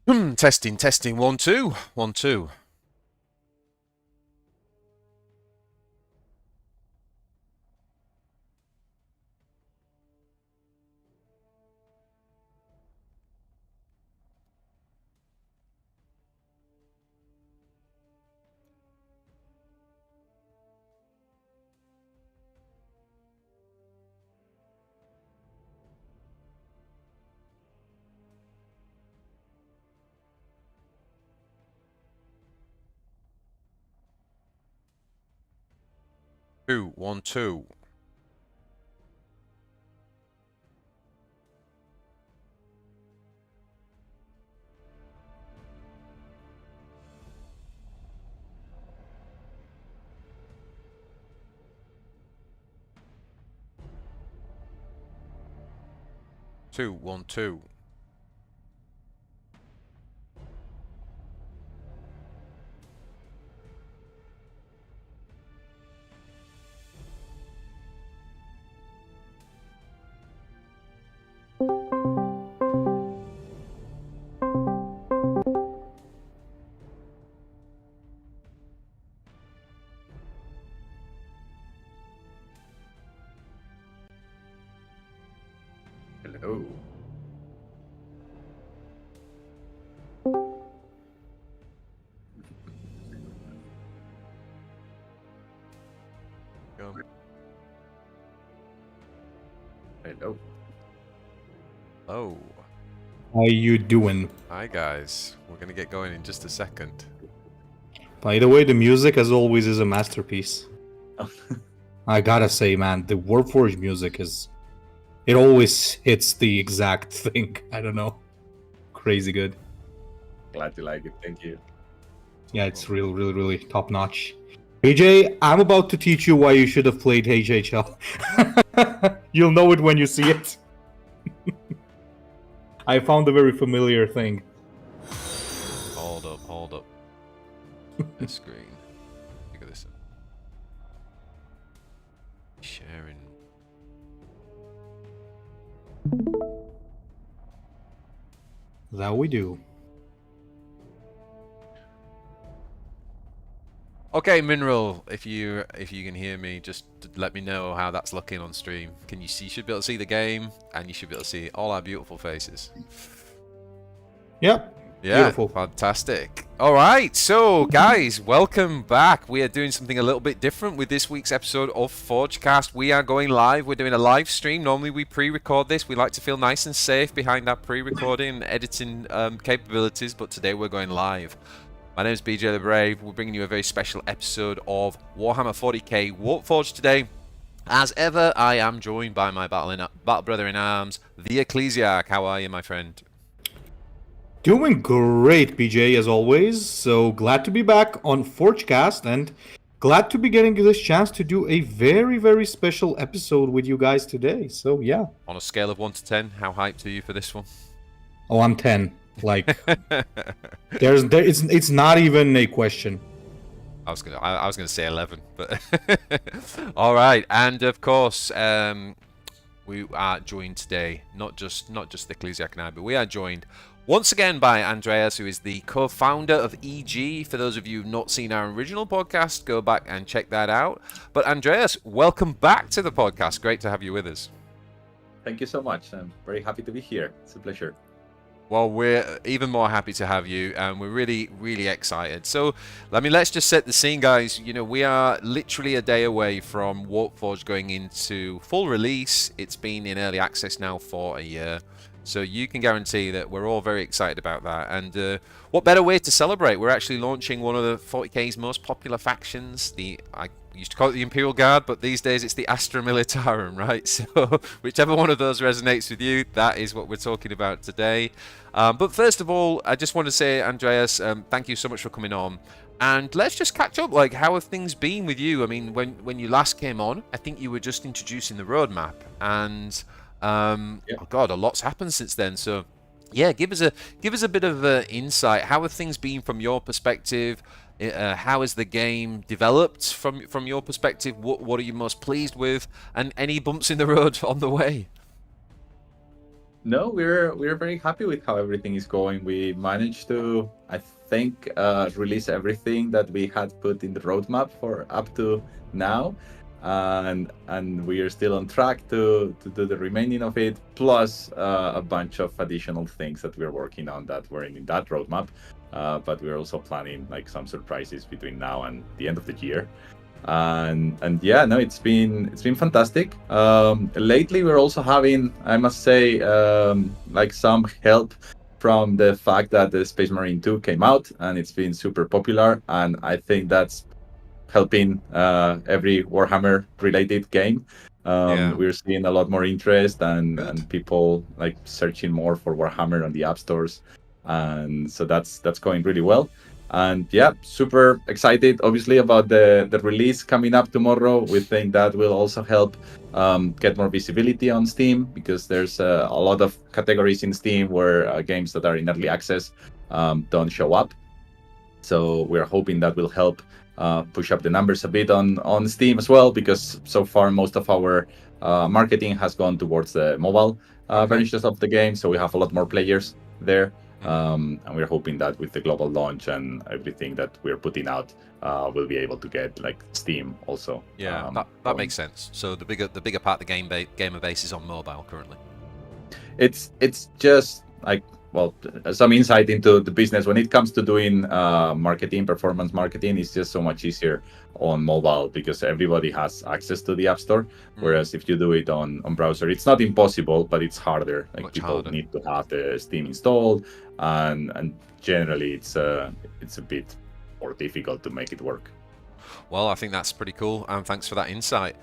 Testing, testing. 1, 2. 1, 2. 2, 1, 2. Two, 1, 2. Hello. Go. Hello. Oh. How you doing? Hi, guys. We're going to get going in just a second. By the way, the music, as always, is a masterpiece. I gotta say, man, the Warpforge music is... It always hits the exact thing. I don't know. Crazy good. Glad you like it. Thank you. Yeah, it's really top-notch. AJ, I'm about to teach you why you should have played HHL. You'll know it when you see it. I found a very familiar thing. Hold up, hold up. This screen. Look at this. Sharing. That we do. Okay, Mineral, if you can hear me, just let me know how that's looking on stream. Can you see? You should be able to see the game, and you should be able to see all our beautiful faces. Yep. Yeah, Beautiful. fantastic. All right, so guys, welcome back. We are doing something a little bit different with this week's episode of FORGECAST. We are going live. We're doing a live stream. Normally we pre-record this. We like to feel nice and safe behind our pre-recording and editing capabilities, but today we're going live. My name is bjthebrave. We're bringing you a very special episode of Warhammer 40k Warpforge today. As ever, I am joined by my battle brother in arms, the Ecclesiarch. How are you, my friend? Doing great, BJ, as always. So glad to be back on FORGECAST and glad to be getting this chance to do a very special episode with you guys today. So yeah. On a scale of 1 to 10, how hyped are you for this one? Oh, I'm 10. Like, it's not even a question. I was gonna say 11, but all right. And of course, we are joined today, not just the Ecclesiarch and I, but we are joined once again by Andreas, who is the co-founder of EG. For those of you who've not seen our original podcast, go back and check that out. But Andreas, welcome back to the podcast. Great to have you with us. Thank you so much. I'm very happy to be here. It's a pleasure. Well, we're even more happy to have you, and we're really excited. So, let's just set the scene, guys. You know, we are literally a day away from Warpforge going into full release. It's been in early access now for a year, so you can guarantee that we're all very excited about that. And what better way to celebrate? We're actually launching one of the 40k's most popular factions. I used to call it the Imperial Guard, but these days it's the Astra Militarum, right? So whichever one of those resonates with you, that is what we're talking about today. But first of all, I just want to say, Andreas, thank you so much for coming on. And let's just catch up. Like, how have things been with you? I mean, when you last came on, I think you were just introducing the roadmap. And, Yeah. oh God, a lot's happened since then. So, yeah, give us a bit of insight. How have things been from your perspective? How has the game developed from your perspective? What are you most pleased with? And any bumps in the road on the way? No, we're very happy with how everything is going. We managed to, I think, release everything that we had put in the roadmap for up to now, and we are still on track to do the remaining of it, plus a bunch of additional things that we're working on that were in that roadmap. But we're also planning like some surprises between now and the end of the year. And yeah, no, it's been fantastic. Lately we're also having, I must say, like some help from the fact that the Space Marine 2 came out and it's been super popular, and I think that's helping every Warhammer related game. We're seeing a lot more interest and people like searching more for Warhammer on the app stores, and so that's going really well. And yeah, super excited obviously about the release coming up tomorrow. We think that will also help get more visibility on Steam, because there's a lot of categories in Steam where games that are in early access don't show up. So we're hoping that will help push up the numbers a bit on Steam as well, because so far most of our marketing has gone towards the mobile versions of the game. So we have a lot more players there. And we're hoping that with the global launch and everything that we're putting out, we'll be able to get like Steam also. Yeah, that makes sense. So the bigger part of the gamer base is on mobile currently. It's just like, well, some insight into the business when it comes to doing marketing, performance marketing is just so much easier on mobile because everybody has access to the App Store. Whereas if you do it on browser, it's not impossible, but it's harder. Like Much people harder. need to have the Steam installed, and generally it's a bit more difficult to make it work. Well, I think that's pretty cool, and thanks for that insight.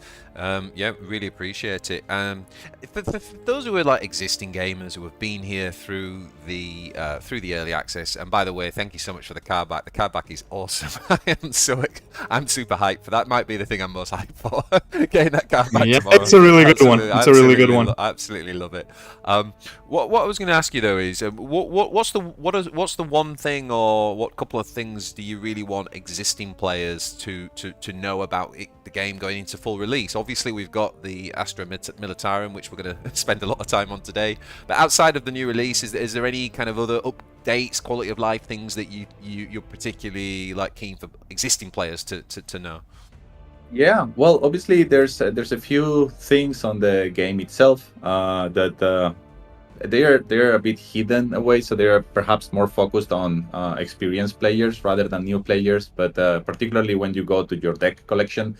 Yeah, really appreciate it. For those who are like existing gamers who have been here through the early access, and by the way, thank you so much for the card back. The card back is awesome. I'm super hyped for that. Might be the thing I'm most hyped for. Getting that card back tomorrow. It's a really good one. It's a really good one. Absolutely love it. What I was going to ask you though is, what's the one thing, or what couple of things do you really want existing players to know about the game going into full release? Obviously, we've got the Astra Militarum, which we're going to spend a lot of time on today. But outside of the new release, is there any kind of other updates, quality of life things that you're particularly like keen for existing players to know? Yeah, well, obviously there's a few things on the game itself that they're a bit hidden away, so they're perhaps more focused on experienced players rather than new players. But particularly when you go to your deck collection,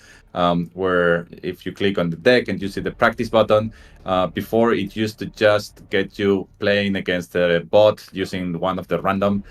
where if you click on the deck and you see the practice button, before it used to just get you playing against a bot using one of the random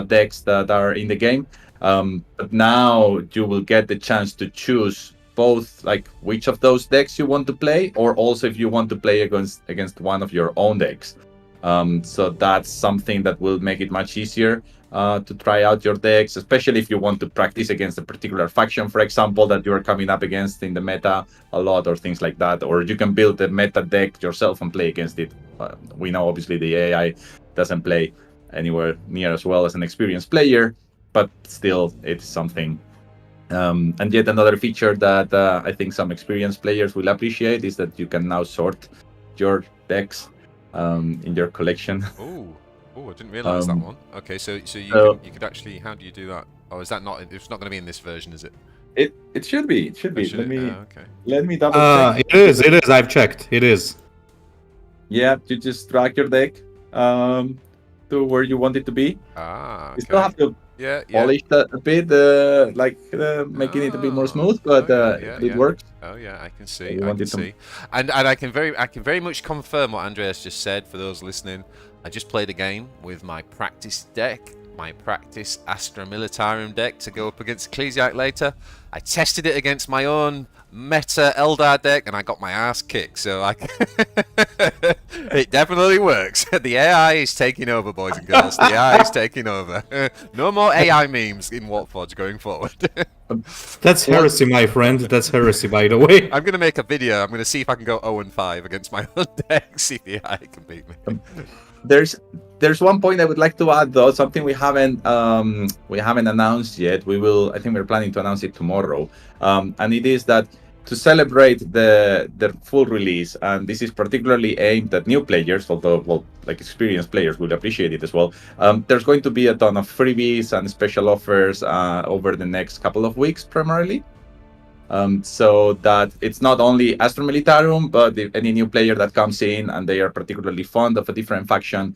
decks that are in the game. But now you will get the chance to choose both like which of those decks you want to play, or also if you want to play against one of your own decks. So that's something that will make it much easier to try out your decks, especially if you want to practice against a particular faction, for example, that you are coming up against in the meta a lot, or things like that. Or you can build a meta deck yourself and play against it. We know obviously the AI doesn't play anywhere near as well as an experienced player, but still it's something. And yet another feature that I think some experienced players will appreciate is that you can now sort your decks in your collection. Oh, I didn't realize that one. Okay, so you could actually, how do you do that? Oh, is that not? It's not going to be in this version, is it? It should be. It should be. Let me double check. It is. I've checked. It is. Yeah, you just drag your deck to where you want it to be. Okay. You still have to polish that a bit, making it a bit more smooth, but it works. Oh yeah, I can see. And I can very much confirm what Andreas just said. For those listening, I just played a game with my practice deck, my practice Astra Militarum deck to go up against Ecclesiarch later. I tested it against my own meta Eldar deck, and I got my ass kicked. So it definitely works. The AI is taking over, boys and girls. The AI is taking over. No more AI memes in Warpforge going forward. That's heresy, my friend. That's heresy, by the way. I'm going to make a video. I'm going to see if I can go 0-5 against my own deck. See if the AI can beat me. There's one point I would like to add, though, something we haven't announced yet. I think we're planning to announce it tomorrow, and it is that to celebrate the full release, and this is particularly aimed at new players, although well, like experienced players will appreciate it as well. There's going to be a ton of freebies and special offers over the next couple of weeks, primarily. So that it's not only Astra Militarum, but if any new player that comes in and they are particularly fond of a different faction,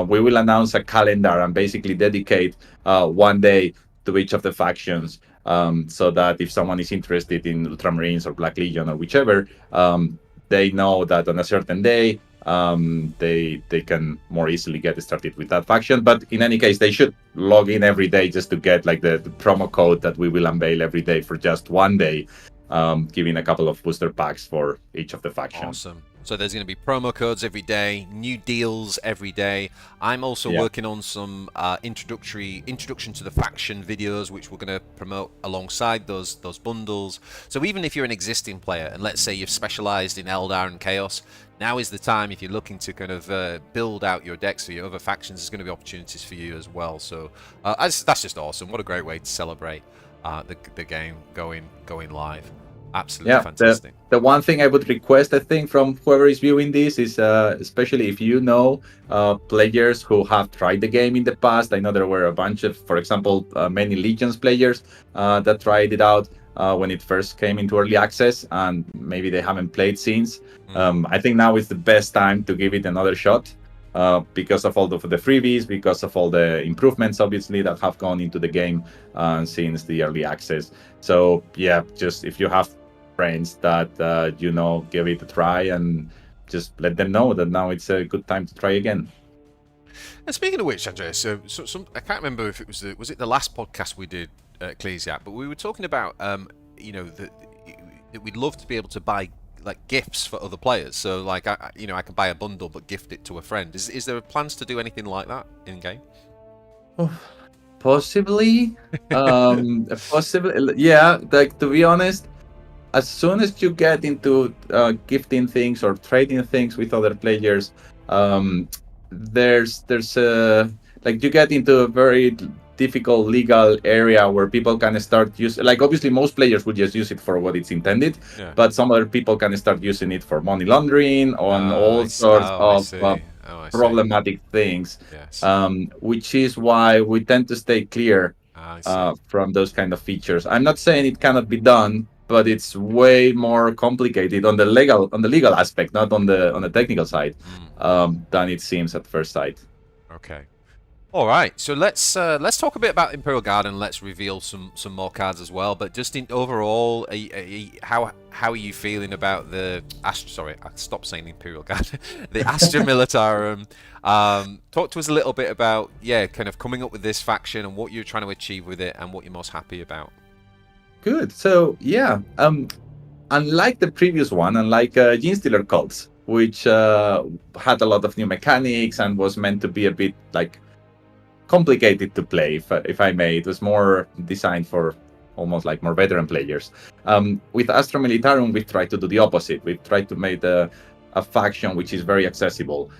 we will announce a calendar and basically dedicate one day to each of the factions, so that if someone is interested in Ultramarines or Black Legion or whichever, they know that on a certain day they can more easily get started with that faction. But in any case, they should log in every day just to get like the promo code that we will unveil every day for just one day, giving a couple of booster packs for each of the factions. Awesome. So there's going to be promo codes every day, new deals every day. I'm also working on some introduction to the faction videos, which we're going to promote alongside those bundles. So even if you're an existing player, and let's say you've specialized in Eldar and Chaos, now is the time, if you're looking to kind of build out your decks for your other factions, there's going to be opportunities for you as well. So that's just awesome. What a great way to celebrate the game going live. Absolutely fantastic. The one thing I would request, I think, from whoever is viewing this is, especially if you know players who have tried the game in the past. I know there were a bunch of, for example, many Legions players that tried it out when it first came into early access, and maybe they haven't played since. I think now is the best time to give it another shot, because of all of the freebies, because of all the improvements, obviously, that have gone into the game since the early access. So yeah, just if you have friends that give it a try, and just let them know that now it's a good time to try again. And speaking of which, Andreas, so I can't remember if it was the last podcast we did at Ecclesiarch, but we were talking about that we'd love to be able to buy like gifts for other players. So like I can buy a bundle but gift it to a friend. Is there plans to do anything like that in game? Possibly. Possibly. Yeah. Like, to be honest, as soon as you get into gifting things or trading things with other players, there's like you get into a very difficult legal area where people can start using, like, obviously most players would just use it for what it's intended, but some other people can start using it for money laundering on all sorts of problematic things, which is why we tend to stay clear from those kind of features. I'm not saying it cannot be done, but it's way more complicated on the legal aspect, not on the technical side, than it seems at first sight. Okay. All right, so let's talk a bit about Imperial Guard, and let's reveal some more cards as well. But just in overall, how are you feeling about the Sorry, I stopped saying Imperial Guard. The Astra Militarum. Talk to us a little bit about kind of coming up with this faction and what you're trying to achieve with it, and what you're most happy about. Good. So unlike the previous one, unlike Genestealer Cults, which had a lot of new mechanics and was meant to be a bit like complicated to play, if I may. It was more designed for almost like more veteran players. With Astra Militarum, we tried to do the opposite. We tried to make a faction which is very accessible,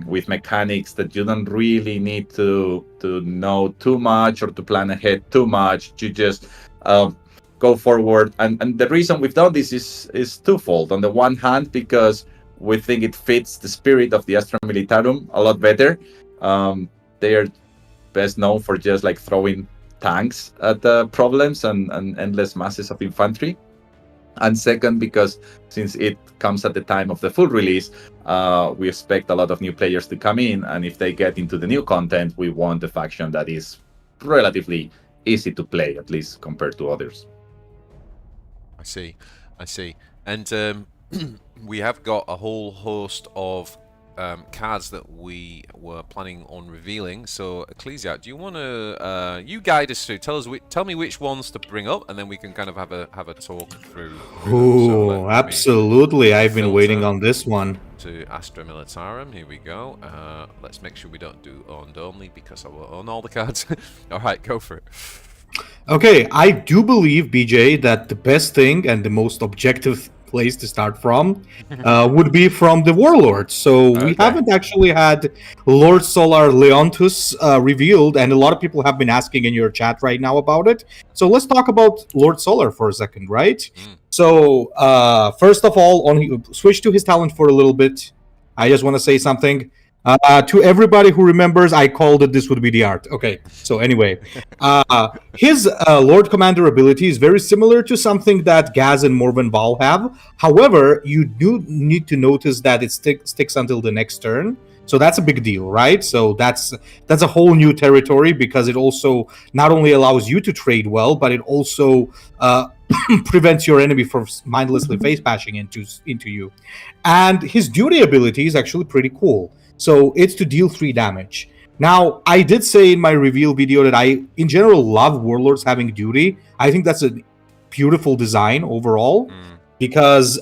with mechanics that you don't really need to know too much or to plan ahead too much. You just go forward. And the reason we've done this is twofold. On the one hand, because we think it fits the spirit of the Astra Militarum a lot better. They are best known for just like throwing tanks at problems and endless masses of infantry. And second, because since it comes at the time of the full release, we expect a lot of new players to come in, and if they get into the new content, we want a faction that is relatively easy to play, at least compared to others. I see. And we have got a whole host of cards that we were planning on revealing. So Ecclesiarch, do you want to you guide us through? Tell me which ones to bring up, and then we can kind of have a talk through. Oh, absolutely! I've been waiting on this one. To Astra Militarum, here we go. Let's make sure we don't do owned only, because I will own all the cards. All right, go for it. Okay, I do believe, BJ, that the best thing and the most objective place to start from would be from the Warlord. So we haven't actually had Lord Solar Leontus revealed, and a lot of people have been asking in your chat right now about it. So let's talk about Lord Solar for a second, right? So first of all, switch to his talent for a little bit. I just want to say something. To everybody who remembers, I called it this would be the art. Okay, so anyway, his Lord Commander ability is very similar to something that Gaz and Morven Val have. However, you do need to notice that it sticks until the next turn. So that's a big deal, right? So that's a whole new territory, because it also not only allows you to trade well, but it also prevents your enemy from mindlessly face bashing into you. And his duty ability is actually pretty cool. So it's to deal 3 damage. Now, I did say in my reveal video that I, in general, love Warlords having duty. I think that's a beautiful design overall, because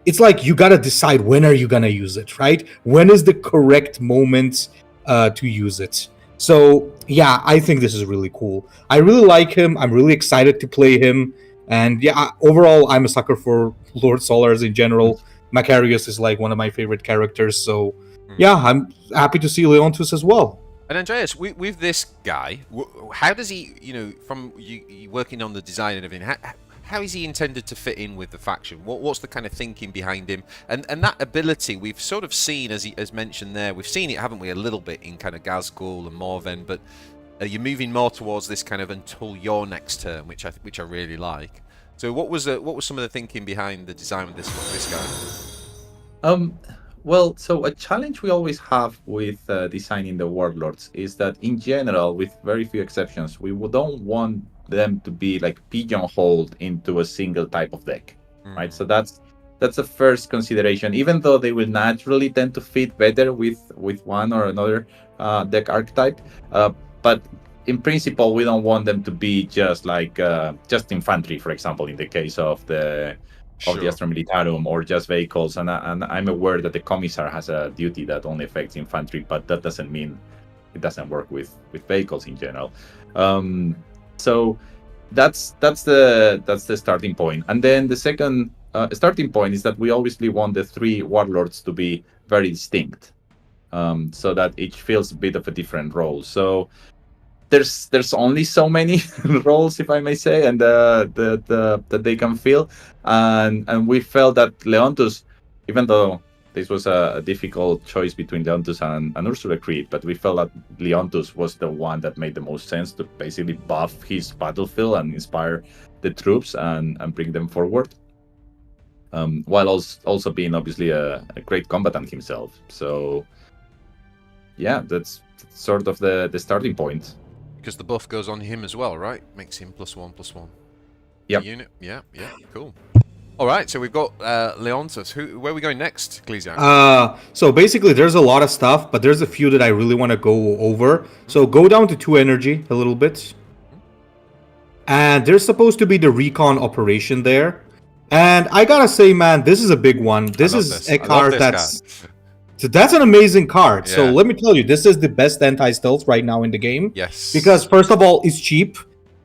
it's like you gotta decide when are you gonna use it, right? When is the correct moment to use it? So yeah, I think this is really cool. I really like him. I'm really excited to play him. And yeah, overall, I'm a sucker for Lord Solars in general. Macarius is like one of my favorite characters, so yeah, I'm happy to see Leontus as well. And Andreas, with this guy, how does he, from you working on the design and everything, how is he intended to fit in with the faction? What's the kind of thinking behind him? And that ability, we've sort of seen, as mentioned there, we've seen it, haven't we, a little bit in kind of Gazgul and Morven, but you're moving more towards this kind of until your next turn, which I really like. So what was some of the thinking behind the design of this guy? Well, so a challenge we always have with designing the Warlords is that, in general, with very few exceptions, we don't want them to be like pigeonholed into a single type of deck, right? So that's the first consideration. Even though they will naturally tend to fit better with one or another deck archetype, but in principle, we don't want them to be just like just infantry, for example, in the case of the Astra Militarum, or just vehicles. And I'm aware that the Commissar has a duty that only affects infantry, but that doesn't mean it doesn't work with vehicles in general. So that's the starting point. And then the second starting point is that we obviously want the 3 Warlords to be very distinct, so that each fills a bit of a different role. So there's only so many roles, if I may say, and that they can fill, and we felt that Leontus, even though this was a difficult choice between Leontus and Ursula Creed, but we felt that Leontus was the one that made the most sense to basically buff his battlefield and inspire the troops and bring them forward, while also being obviously a great combatant himself. So yeah, that's sort of the starting point. Because the buff goes on him as well, right? Makes him +1/+1. Yep. Unit. Yeah, cool. All right, so we've got Leontus. Where are we going next, Ecclesiarch? So basically, there's a lot of stuff, but there's a few that I really want to go over. So go down to 2 energy a little bit. And there's supposed to be the recon operation there. And I gotta say, man, this is a big one. This is a card that's an amazing card. Yeah. So let me tell you, this is the best anti-stealth right now in the game. Yes. Because first of all, it's cheap.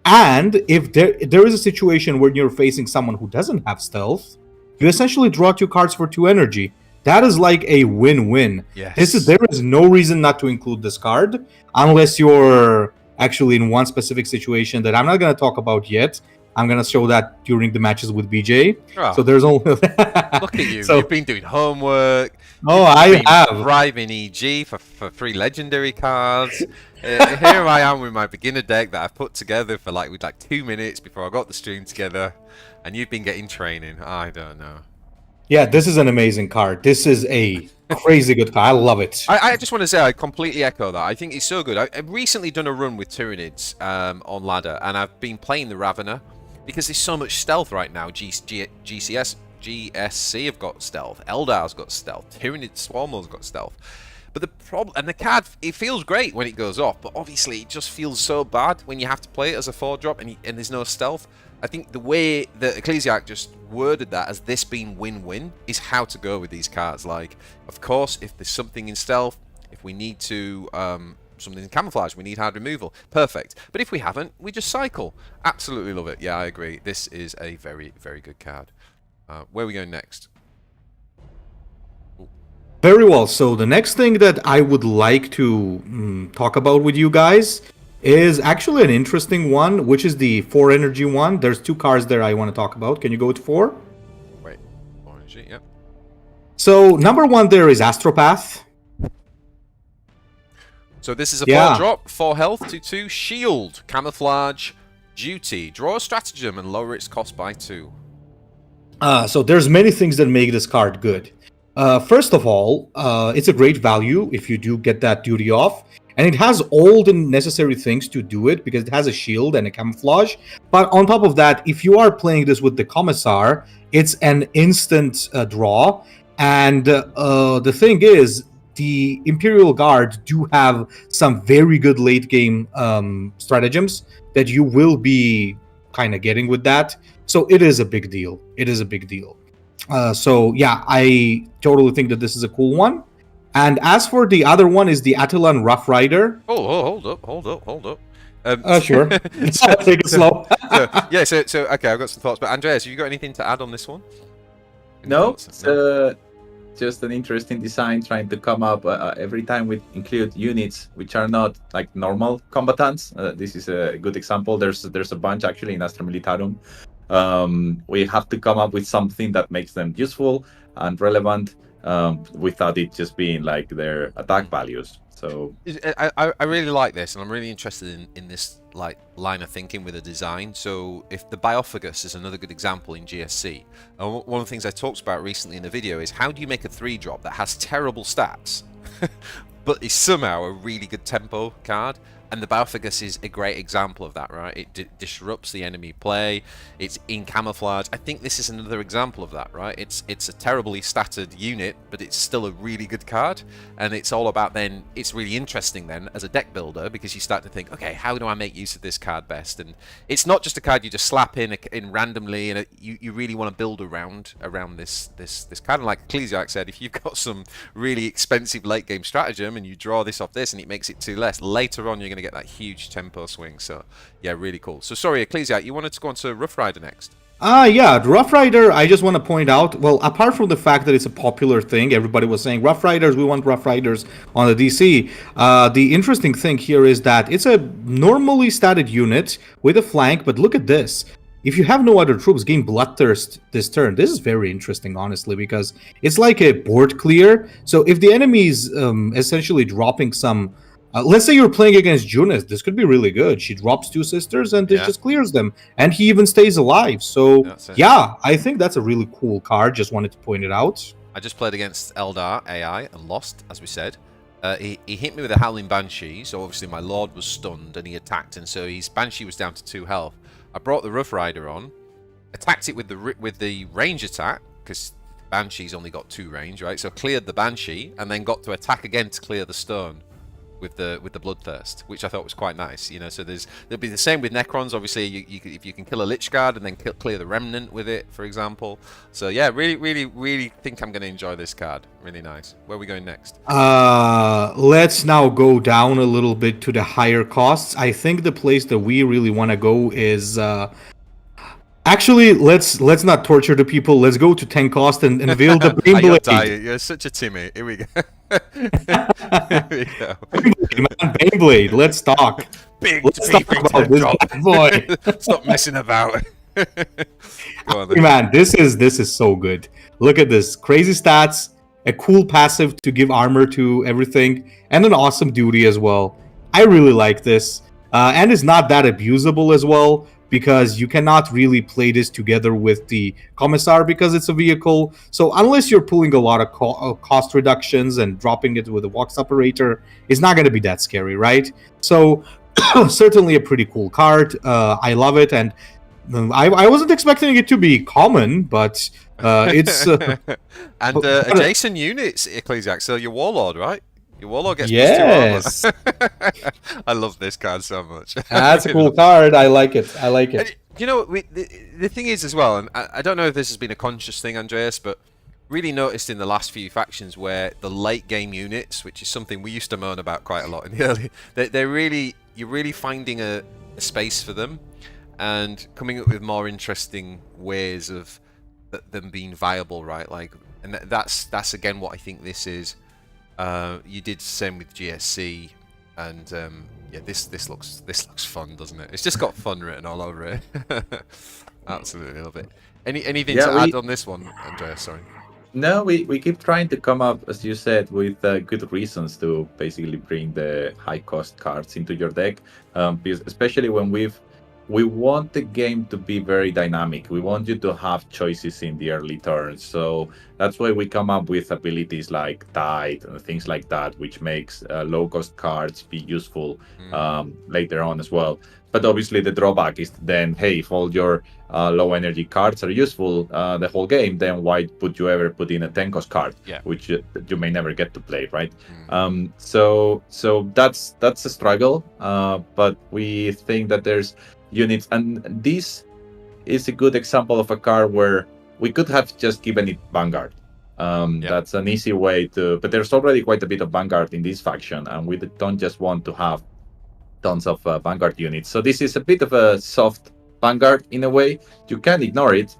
And if there is a situation where you're facing someone who doesn't have stealth, you essentially draw 2 cards for 2 energy. That is like a win-win. Yes. There is no reason not to include this card, unless you're actually in one specific situation that I'm not going to talk about yet. I'm going to show that during the matches with BJ. Oh. So there's only... Look at you. You've been doing homework. Oh, I have. Driving EG for 3 legendary cards. Here I am with my beginner deck that I've put together for like 2 minutes before I got the stream together. And you've been getting training. I don't know. Yeah, this is an amazing card. This is a crazy good card. I love it. I just want to say I completely echo that. I think it's so good. I've recently done a run with Tyranids on ladder, and I've been playing the Ravener because there's so much stealth right now. GSC have got stealth. Eldar's got stealth. Tyranid Swarmel's got stealth. But the problem, and the card, it feels great when it goes off, but obviously it just feels so bad when you have to play it as a 4-drop and there's no stealth. I think the way that Ecclesiarch just worded that as this being win-win is how to go with these cards. Like, of course, if there's something in stealth, if we need to something in camouflage, we need hard removal, perfect. But if we haven't, we just cycle. Absolutely love it. Yeah, I agree. This is a very, very good card. Where are we going next? Very well. So the next thing that I would like to talk about with you guys is actually an interesting one, which is the 4 energy one. There's 2 cards there I want to talk about. Can you go to 4? Wait, 4 energy, yep. So number 1 there is Astropath. So this is a 4 drop, 4 health, 2/2, shield, camouflage, duty, draw a stratagem and lower its cost by 2. So there's many things that make this card good. First of all, it's a great value if you do get that duty off. And it has all the necessary things to do it because it has a shield and a camouflage. But on top of that, if you are playing this with the Commissar, it's an instant draw. And the thing is, the Imperial Guard do have some very good late game stratagems that you will be kind of getting with that. So it is a big deal. It is a big deal. So yeah, I totally think that this is a cool one. And as for the other one is the Attilan Rough Rider. Hold up. Sure. Take it slow. So okay, I've got some thoughts. But Andreas, have you got anything to add on this one? No, it's just an interesting design, trying to come up every time we include units which are not like normal combatants. This is a good example. There's a bunch actually in Astra Militarum. We have to come up with something that makes them useful and relevant without it just being like their attack values. So I really like this, and I'm really interested in this like line of thinking with the design. So if the Biophagus is another good example in GSC, and one of the things I talked about recently in the video is how do you make a 3-drop that has terrible stats but is somehow a really good tempo card? And the Biophagus is a great example of that, right? It disrupts the enemy play. It's in camouflage. I think this is another example of that, right? It's a terribly statted unit, but it's still a really good card. And it's all about then, it's really interesting then as a deck builder because you start to think, okay, how do I make use of this card best? And it's not just a card you just slap in randomly, and you really want to build around this card. And like Ecclesiarch said, if you've got some really expensive late game stratagem and you draw this off this and it makes it 2 less, later on you're going to get that huge tempo swing. So yeah, really cool. So sorry, Ecclesiarch, you wanted to go on to Rough Rider next. Yeah, Rough Rider, I just want to point out, well, apart from the fact that it's a popular thing, everybody was saying, Rough Riders, we want Rough Riders on the DC. The interesting thing here is that it's a normally statted unit with a flank, but look at this. If you have no other troops, gain Bloodthirst this turn. This is very interesting, honestly, because it's like a board clear. So if the enemy's essentially dropping some... let's say you're playing against Junith, this could be really good. She drops 2 sisters and this just clears them. And he even stays alive. So, yeah, I think that's a really cool card. Just wanted to point it out. I just played against Eldar AI and lost, as we said. He hit me with a Howling Banshee, so obviously my Lord was stunned and he attacked, and so his Banshee was down to 2 health. I brought the Rough Rider on, attacked it with the range attack, because Banshee's only got 2 range, right? So cleared the Banshee, and then got to attack again to clear the stone with the Bloodthirst, which I thought was quite nice. You know, so there'll be the same with Necrons. Obviously, if you can kill a Lich Guard and then clear the Remnant with it, for example. So yeah, really think I'm going to enjoy this card. Really nice. Where are we going next? Let's now go down a little bit to the higher costs. I think the place that we really want to go is actually, let's not torture the people. Let's go to 10 cost and unveil the Baneblade. You're such a Timmy. Here we go. Here we go. Baneblade, let's talk. Let's talk about this bad boy. Stop messing about. Go on, then. Man, this is so good. Look at this. Crazy stats, a cool passive to give armor to everything, and an awesome duty as well. I really like this. And it's not that abusable as well, because you cannot really play this together with the Commissar because it's a vehicle. So unless you're pulling a lot of cost reductions and dropping it with a Vox Operator, it's not going to be that scary, right? So certainly a pretty cool card. I love it, and I wasn't expecting it to be common, but it's... and adjacent units, Ecclesiarch, so your Warlord, right? Your Warlord gets plus 2 armor. I love this card so much. That's a cool card. I like it. And, you know, the thing is as well, and I don't know if this has been a conscious thing, Andreas, but really noticed in the last few factions where the late game units, which is something we used to moan about quite a lot in the early, you're really finding a space for them and coming up with more interesting ways of them being viable, right? Like, and that's again what I think this is. You did the same with GSC, and yeah, this looks fun, doesn't it? It's just got fun written all over it. Absolutely love it. Anything to add on this one, Andreas? Sorry. No, we keep trying to come up, as you said, with good reasons to basically bring the high cost cards into your deck, because especially when we want the game to be very dynamic. We want you to have choices in the early turns. So that's why we come up with abilities like Tide and things like that, which makes low-cost cards be useful later on as well. But obviously the drawback is then, hey, if all your low-energy cards are useful the whole game, then why would you ever put in a 10-cost card, which you may never get to play, right? So that's a struggle, but we think that there's units, and this is a good example of a card where we could have just given it Vanguard. That's an easy way to, but there's already quite a bit of Vanguard in this faction, and we don't just want to have tons of Vanguard units. So this is a bit of a soft Vanguard in a way. You can ignore it,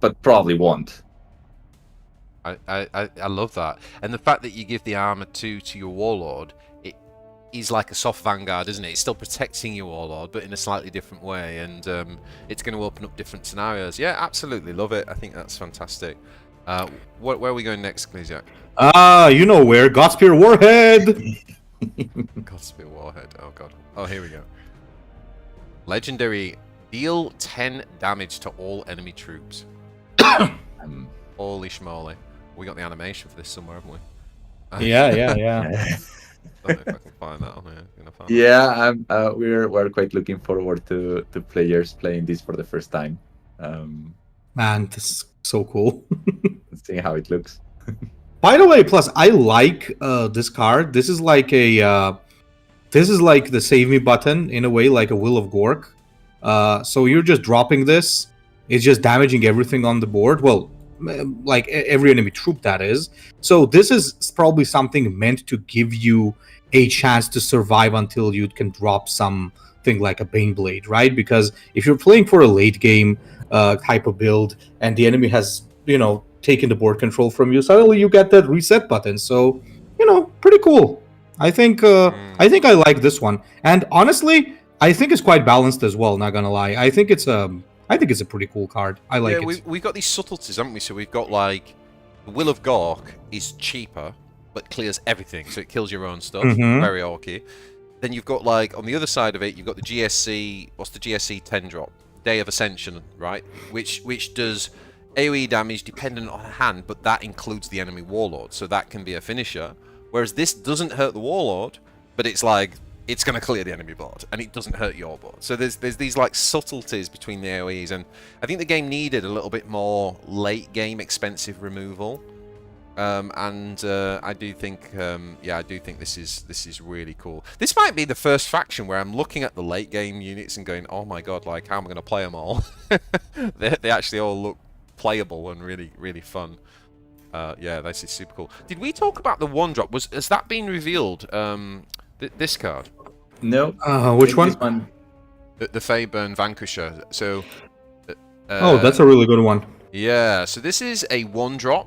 but probably won't. I love that, and the fact that you give the armor 2 to your Warlord, is like a soft Vanguard, isn't it? It's still protecting your Warlord, but in a slightly different way, and it's going to open up different scenarios. Yeah, absolutely love it. I think that's fantastic. Where are we going next, Ecclesiarch? You know where. Godspear Warhead! Godspear Warhead. Oh, God. Oh, here we go. Legendary. Deal 10 damage to all enemy troops. Holy schmoly. We got the animation for this somewhere, haven't we? Yeah. I don't know if I can find that on here. We're quite looking forward to players playing this for the first time. Man, this is so cool. Seeing how it looks. By the way, plus I like this card. This is like the save me button in a way, like a Will of Gork. So you're just dropping this. It's just damaging everything on the board. Well, like every enemy troop, that is. So this is probably something meant to give you a chance to survive until you can drop something like a Baneblade, right? Because if you're playing for a late game type of build and the enemy has, taken the board control from you, suddenly you get that reset button. So, pretty cool. I think I like this one. And honestly, I think it's quite balanced as well, not gonna lie. I think it's a pretty cool card. I like it. We've got these subtleties, haven't we? So we've got like the Will of Gork is cheaper, but clears everything, so it kills your own stuff. Very orky. Then you've got like on the other side of it, you've got the GSC. What's the GSC 10 drop? Day of Ascension, right? Which does AoE damage dependent on a hand, but that includes the enemy Warlord, so that can be a finisher. Whereas this doesn't hurt the Warlord, but it's like it's going to clear the enemy board, and it doesn't hurt your board. So there's these like subtleties between the AoEs, and I think the game needed a little bit more late game expensive removal. I do think, I do think this is really cool. This might be the first faction where I'm looking at the late game units and going, oh my god, like how am I going to play them all? they actually all look playable and really fun. Yeah, this is super cool. Did we talk about the 1-drop? Has that been revealed? This card? No. Which one? The Faeburn Vanquisher. So. That's a really good one. Yeah. So this is a 1-drop.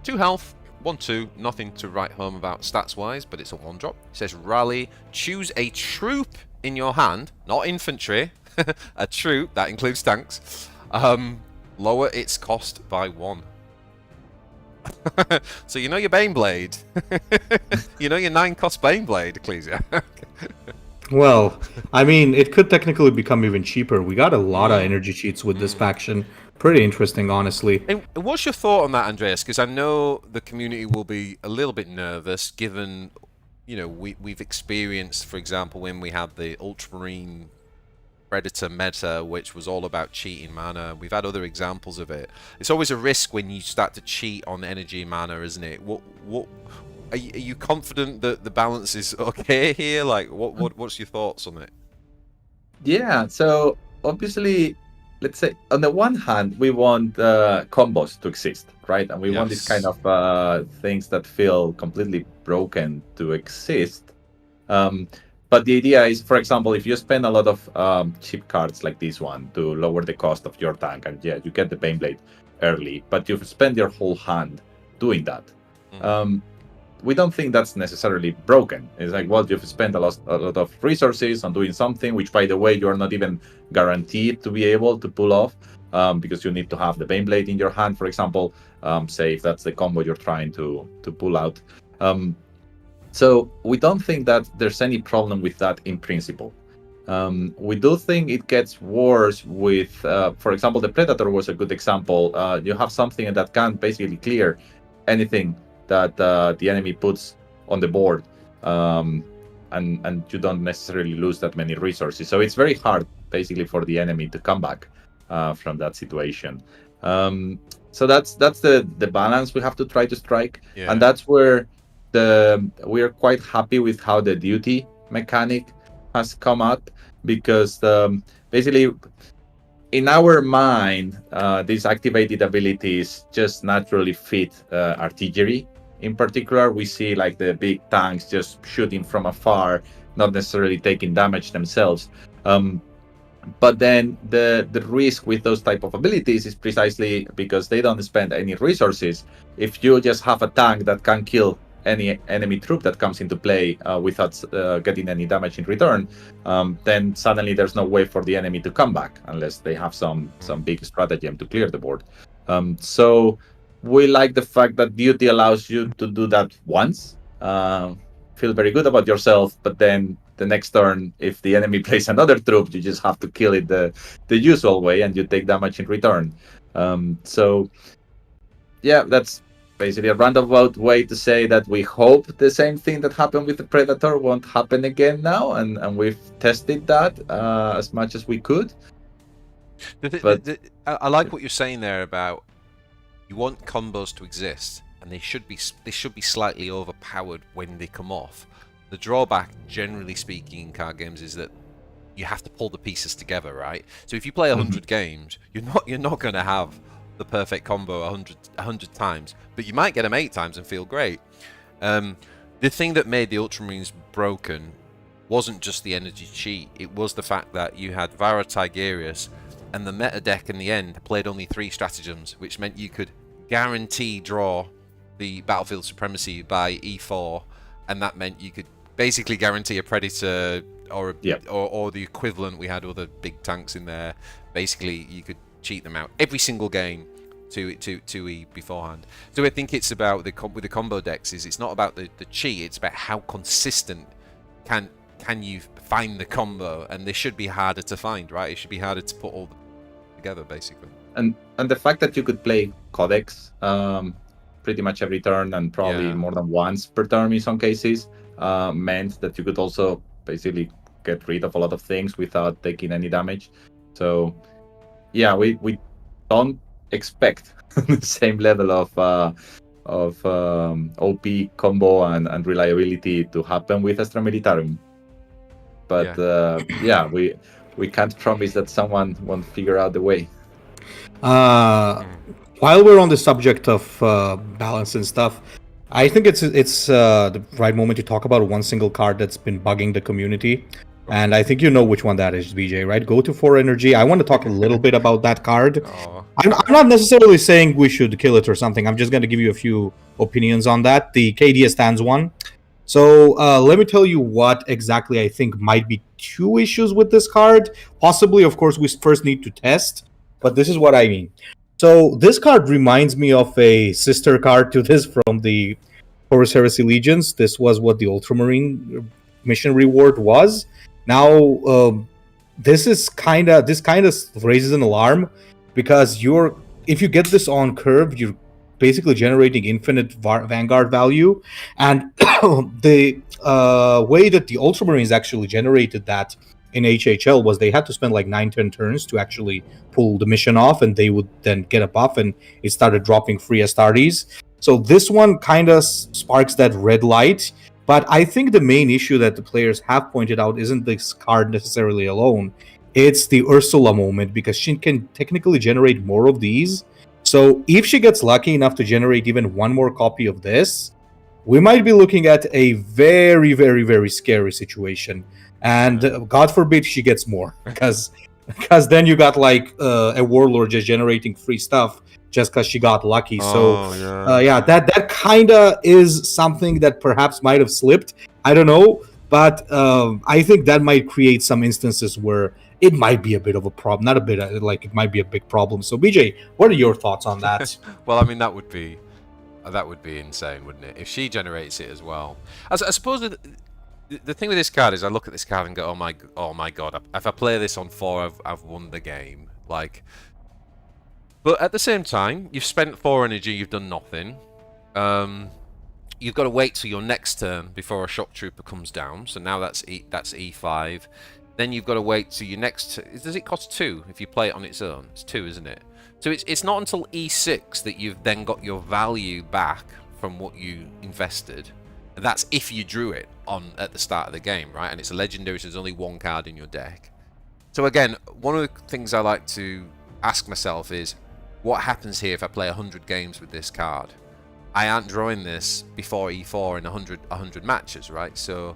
2 health, 1/2. Nothing to write home about stats wise, but it's a 1-drop. It says rally. Choose a troop in your hand, not infantry. A troop that includes tanks. Lower its cost by 1. So you know your Baneblade. You know your 9-cost Baneblade, Ecclesiarch. Well, I mean, it could technically become even cheaper. We got a lot of energy cheats with this faction. Pretty interesting, honestly. And what's your thought on that, Andreas? Because I know the community will be a little bit nervous, given, we've experienced, for example, when we had the Ultramarine Predator meta, which was all about cheating mana. We've had other examples of it. It's always a risk when you start to cheat on energy mana, isn't it? What are you confident that the balance is okay here? Like, what's your thoughts on it? Yeah. So obviously, let's say on the one hand, we want combos to exist, right? And we want these kind of things that feel completely broken to exist. But the idea is, for example, if you spend a lot of cheap cards like this one to lower the cost of your tank, and yeah, you get the Baneblade early, but you've spent your whole hand doing that. We don't think that's necessarily broken. It's like, well, you've spent a lot of resources on doing something, which, by the way, you are not even guaranteed to be able to pull off, because you need to have the Baneblade in your hand, for example, say if that's the combo you're trying to pull out. So we don't think that there's any problem with that in principle. We do think it gets worse with, for example, the Predator was a good example. You have something that can basically clear anything that the enemy puts on the board, and you don't necessarily lose that many resources. So it's very hard, basically, for the enemy to come back from that situation. So that's the balance we have to try to strike, and that's where we are quite happy with how the duty mechanic has come up, because basically, in our mind, these activated abilities just naturally fit artillery. In particular, we see like the big tanks just shooting from afar, not necessarily taking damage themselves. But then the risk with those type of abilities is precisely because they don't spend any resources. If you just have a tank that can kill any enemy troop that comes into play without getting any damage in return, then suddenly there's no way for the enemy to come back unless they have some big stratagem to clear the board. So we like the fact that duty allows you to do that once, feel very good about yourself, but then the next turn, if the enemy plays another troop, you just have to kill it the usual way, and you take damage in return. So yeah, that's basically a roundabout way to say that we hope the same thing that happened with the Predator won't happen again now, and we've tested that as much as we could. I like what you're saying there about you want combos to exist, and they should be slightly overpowered when they come off. The drawback, generally speaking, in card games is that you have to pull the pieces together, right? So if you play 100 games, you're not going to have the perfect combo 100 times, but you might get them 8 times and feel great. The thing that made the Ultramarines broken wasn't just the energy cheat, it was the fact that you had Vara Tigerius, and the meta deck in the end played only 3 stratagems, which meant you could guarantee draw the battlefield supremacy by E4, and that meant you could basically guarantee a Predator or the equivalent. We had other big tanks in there. Basically, you could cheat them out every single game to E beforehand. So I think it's about with the combo decks is it's not about the cheat, it's about how consistent can you find the combo, and they should be harder to find, right? It should be harder to put all together, basically. And the fact that you could play Codex pretty much every turn, and probably more than once per turn in some cases, meant that you could also basically get rid of a lot of things without taking any damage. So yeah, we don't expect the same level of OP combo and reliability to happen with Astra Militarum. But we can't promise that someone won't figure out the way. While we're on the subject of balance and stuff, I think it's the right moment to talk about one single card that's been bugging the community. And I think you know which one that is, BJ, right? Go to 4 energy. I want to talk a little bit about that card. I'm not necessarily saying we should kill it or something. I'm just going to give you a few opinions on that. The KDS stands one. So let me tell you what exactly I think might be 2 issues with this card. Possibly, of course, we first need to test, but this is what I mean. So this card reminds me of a sister card to this from the Horus Heresy Legions. This was what the Ultramarine mission reward was. Now, this kind of raises an alarm, because if you get this on curve, you're basically generating infinite Vanguard value, and the way that the Ultramarines actually generated that in HHL was they had to spend like 9-10 turns to actually pull the mission off, and they would then get a buff, and it started dropping free Astartes. So this one kind of sparks that red light. But I think the main issue that the players have pointed out isn't this card necessarily alone. It's the Ursula moment, because she can technically generate more of these. So if she gets lucky enough to generate even one more copy of this, we might be looking at a very, very, very scary situation. And God forbid she gets more, because then you got like a warlord just generating free stuff just because she got lucky. That kind of is something that perhaps might have slipped. I don't know, but I think that might create some instances where it might be a bit of a problem. Not a bit, like it might be a big problem. So, BJ, what are your thoughts on that? Well, I mean, that would be insane, wouldn't it? If she generates it as well. I suppose the thing with this card is I look at this card and go, oh my god, if I play this on 4, I've won the game. Like, but at the same time, you've spent 4 energy, you've done nothing. You've got to wait till your next turn before a shock trooper comes down. So now that's E5. Then you've got to wait till your next. Does it cost 2 if you play it on its own? It's 2, isn't it? So it's not until E6 that you've then got your value back from what you invested. And that's if you drew it on at the start of the game, right? And it's a legendary, so there's only 1 card in your deck. So again, one of the things I like to ask myself is, what happens here if I play 100 games with this card? I aren't drawing this before E4 in 100 matches, right? So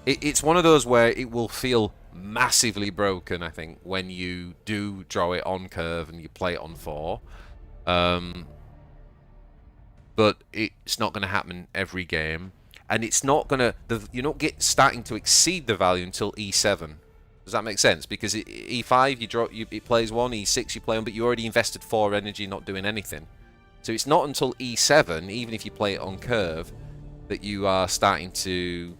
it's one of those where it will feel massively broken, I think, when you do draw it on curve and you play it on 4. But it's not going to happen every game, and it's not going to. You're not starting to exceed the value until E7. Does that make sense? Because E5 it plays 1, E6 you play 1, but you already invested 4 energy not doing anything. So it's not until E7, even if you play it on curve, that you are starting to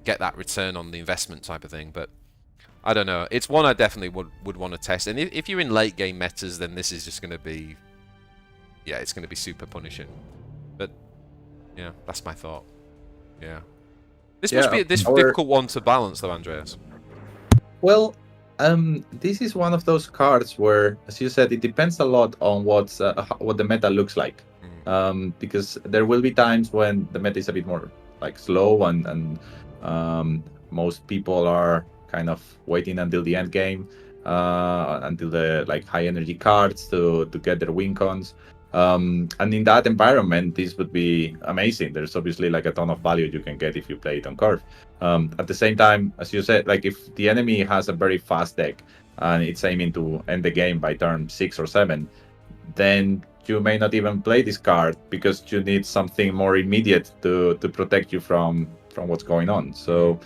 get that return on the investment type of thing. But I don't know. It's one I definitely would want to test. And if you're in late game metas, then this is just going to be, yeah, it's going to be super punishing. But yeah, that's my thought. Yeah, this must be a difficult one to balance, though, Andreas. Well, this is one of those cards where, as you said, it depends a lot on what the meta looks like. Because there will be times when the meta is a bit more like slow, and most people are kind of waiting until the end game, until the like high energy cards to get their win cons. And in that environment, this would be amazing. There's obviously like a ton of value you can get if you play it on curve. At the same time, as you said, like if the enemy has a very fast deck and it's aiming to end the game by turn 6 or 7, then you may not even play this card because you need something more immediate to protect you from what's going on. So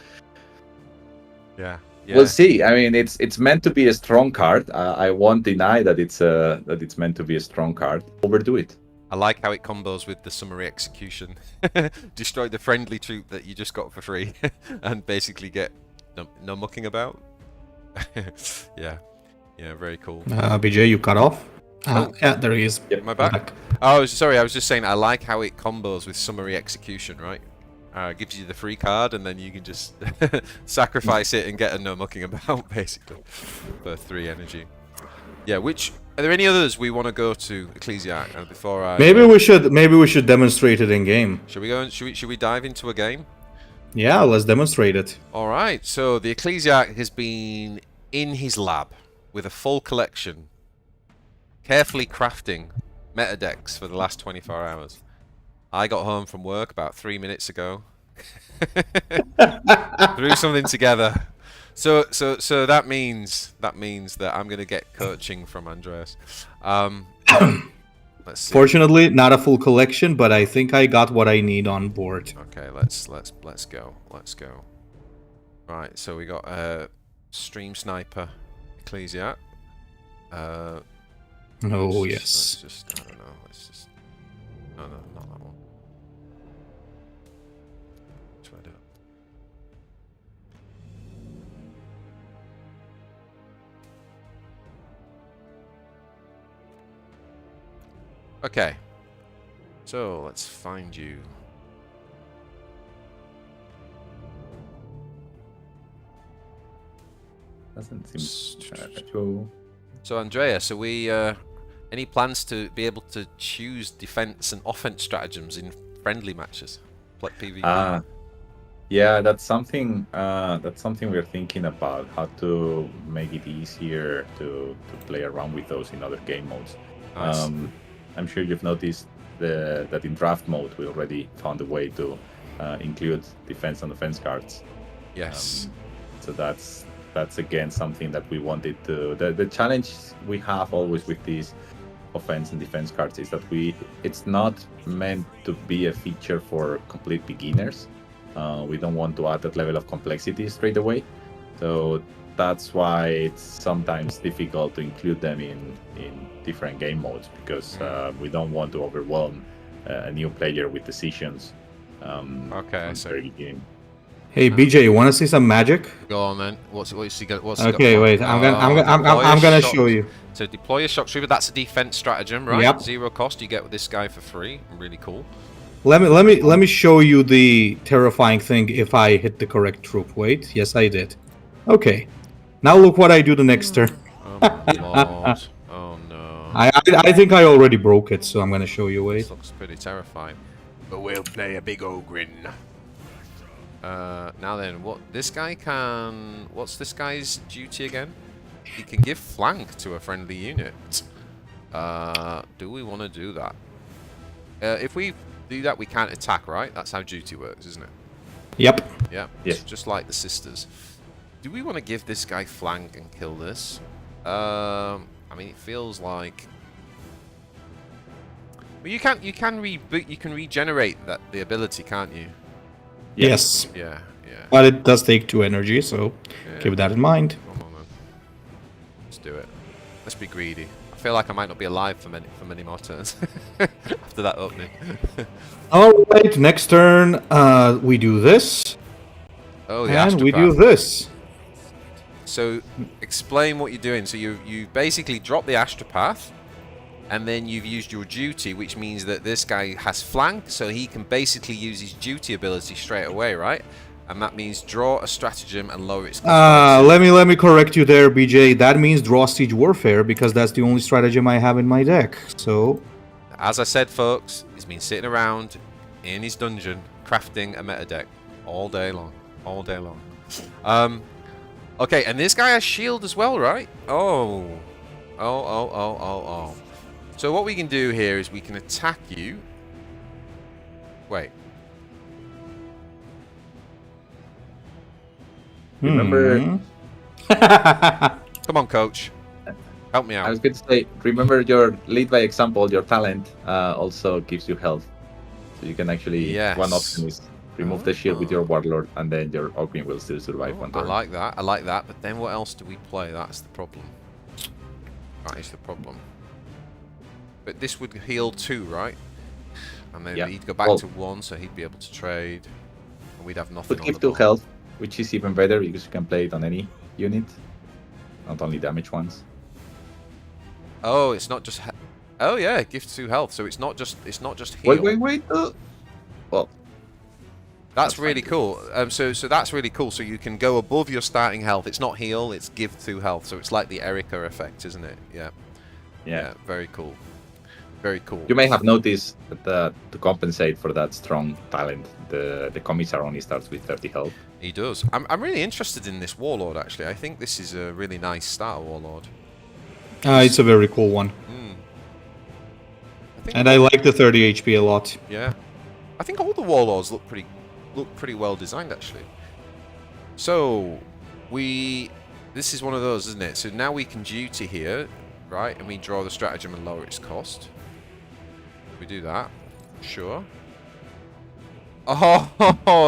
yeah. We'll see. I mean, it's meant to be a strong card. I won't deny that it's meant to be a strong card. Overdo it. I like how it combos with the summary execution. Destroy the friendly troop that you just got for free, and basically get no mucking about. Yeah, very cool. BJ, you cut off. Yeah, there he is. Yep. Am I back? Oh, sorry. I was just saying I like how it combos with summary execution, right? Gives you the free card, and then you can just sacrifice it and get a no mucking about, basically, for 3 energy. Yeah. Are there any others we want to go to, Ecclesiarch? Before I maybe we should demonstrate it in game. Should we go? Should we dive into a game? Yeah, let's demonstrate it. All right. So the Ecclesiarch has been in his lab with a full collection, carefully crafting meta decks for the last 24 hours. I got home from work about 3 minutes ago. Threw something together. So that means that I'm gonna get coaching from Andreas. Let's see. Fortunately, not a full collection, but I think I got what I need on board. Okay, let's go. Right, so we got Stream Sniper, Ecclesiarch. Oh yes. Let's just I don't know. No, not that one. Try to. Okay. So let's find you. Doesn't seem cool. So Andreas, are we any plans to be able to choose defense and offense stratagems in friendly matches, like PvP? Yeah, that's something we're thinking about, how to make it easier to play around with those in other game modes. Nice. I'm sure you've noticed that in draft mode we already found a way to include defense and offense cards. Yes. So that's again something that we wanted to. The challenge we have always with these offense and defense cards is that it's not meant to be a feature for complete beginners. We don't want to add that level of complexity straight away. So that's why it's sometimes difficult to include them in different game modes, because we don't want to overwhelm a new player with decisions. Okay, from the so very beginning. Hey BJ, you want to see some magic? go on then. What's he got? Okay, wait. I'm gonna show you. So deploy a shock trooper. That's a defense stratagem, right? Yep. 0 cost. You get this guy for free. Really cool. Let me show you the terrifying thing if I hit the correct troop. Wait, yes I did. Okay. Now look what I do the next turn. Oh my lord. Oh no. I think I already broke it, so I'm gonna show you. Wait. This looks pretty terrifying. But we'll play a big ogre. Now then, what's this guy's duty again? He can give flank to a friendly unit. Do we want to do that? If we do that, we can't attack, right? That's how duty works, isn't it? Yep. Yeah. Yes. Just like the sisters. Do we want to give this guy flank and kill this? I mean, it feels like. Well, you can regenerate the ability, can't you? Yes. Yeah. But it does take 2 energy, so keep that in mind. Come on, then. Let's do it. Let's be greedy. I feel like I might not be alive for many more turns after that opening. Alright, next turn we do this. Oh, the and we Astropath. do this. So, explain what you're doing. So you basically drop the Astropath, and then you've used your duty, which means that this guy has flank, so he can basically use his duty ability straight away, right? And that means draw a stratagem and lower its cost. Let me correct you there, BJ. That means draw Siege Warfare, because that's the only stratagem I have in my deck. So, as I said, folks, he's been sitting around in his dungeon crafting a meta deck all day long. All day long. Okay, and this guy has shield as well, right? Oh. So what we can do here is we can attack you. Wait. Remember, Come on, coach. Help me I out. was going to say, remember your lead by example. Your talent also gives you health, so you can actually. Yes. One option is remove the shield with your warlord, and then your Ogre will still survive one I turn. like that. I like that. But then what else do we play? That's the problem. That is the problem. But this would heal 2, right? And then he'd go back to 1, so he'd be able to trade. And we'd have nothing Would on give the 2 board. health, which is even better because you can play it on any unit, not only damage ones. Oh, it's not just. Oh yeah, gift 2 health. So it's not just heal. Wait. Well, That's really cool. So that's really cool. So you can go above your starting health. It's not heal. It's give 2 health. So it's like the Erica effect, isn't it? Yeah. Very cool. Very cool. You may have noticed that to compensate for that strong talent, the commissar only starts with 30 health. He does. I'm really interested in this warlord. Actually, I think this is a really nice starter warlord. It's a very cool one. And I like the 30 HP a lot. Yeah. I think all the warlords look pretty well designed, actually. So this is one of those, isn't it? So now we can duty here, right? And we draw the stratagem and lower its cost. We do that. Sure. Oh,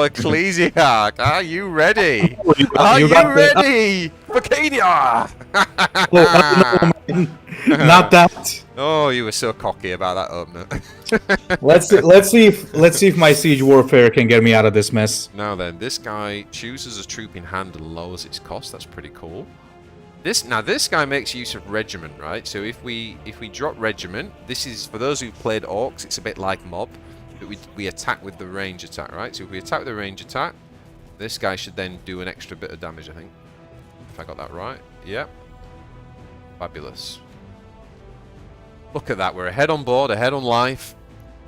Ecclesiarch, are you ready? Are you ready for Kenya? Not that. Oh, you were so cocky about that opener. Let's see if my Siege Warfare can get me out of this mess. Now then, this guy chooses a troop in hand and lowers its cost. That's pretty cool. This guy makes use of regiment, right? So if we drop regiment, this is for those who've played orcs. It's a bit like mob, but we attack with the range attack, right? So if we attack with the range attack, this guy should then do an extra bit of damage, I think. If I got that right, yep. Fabulous. Look at that. We're ahead on board, ahead on life.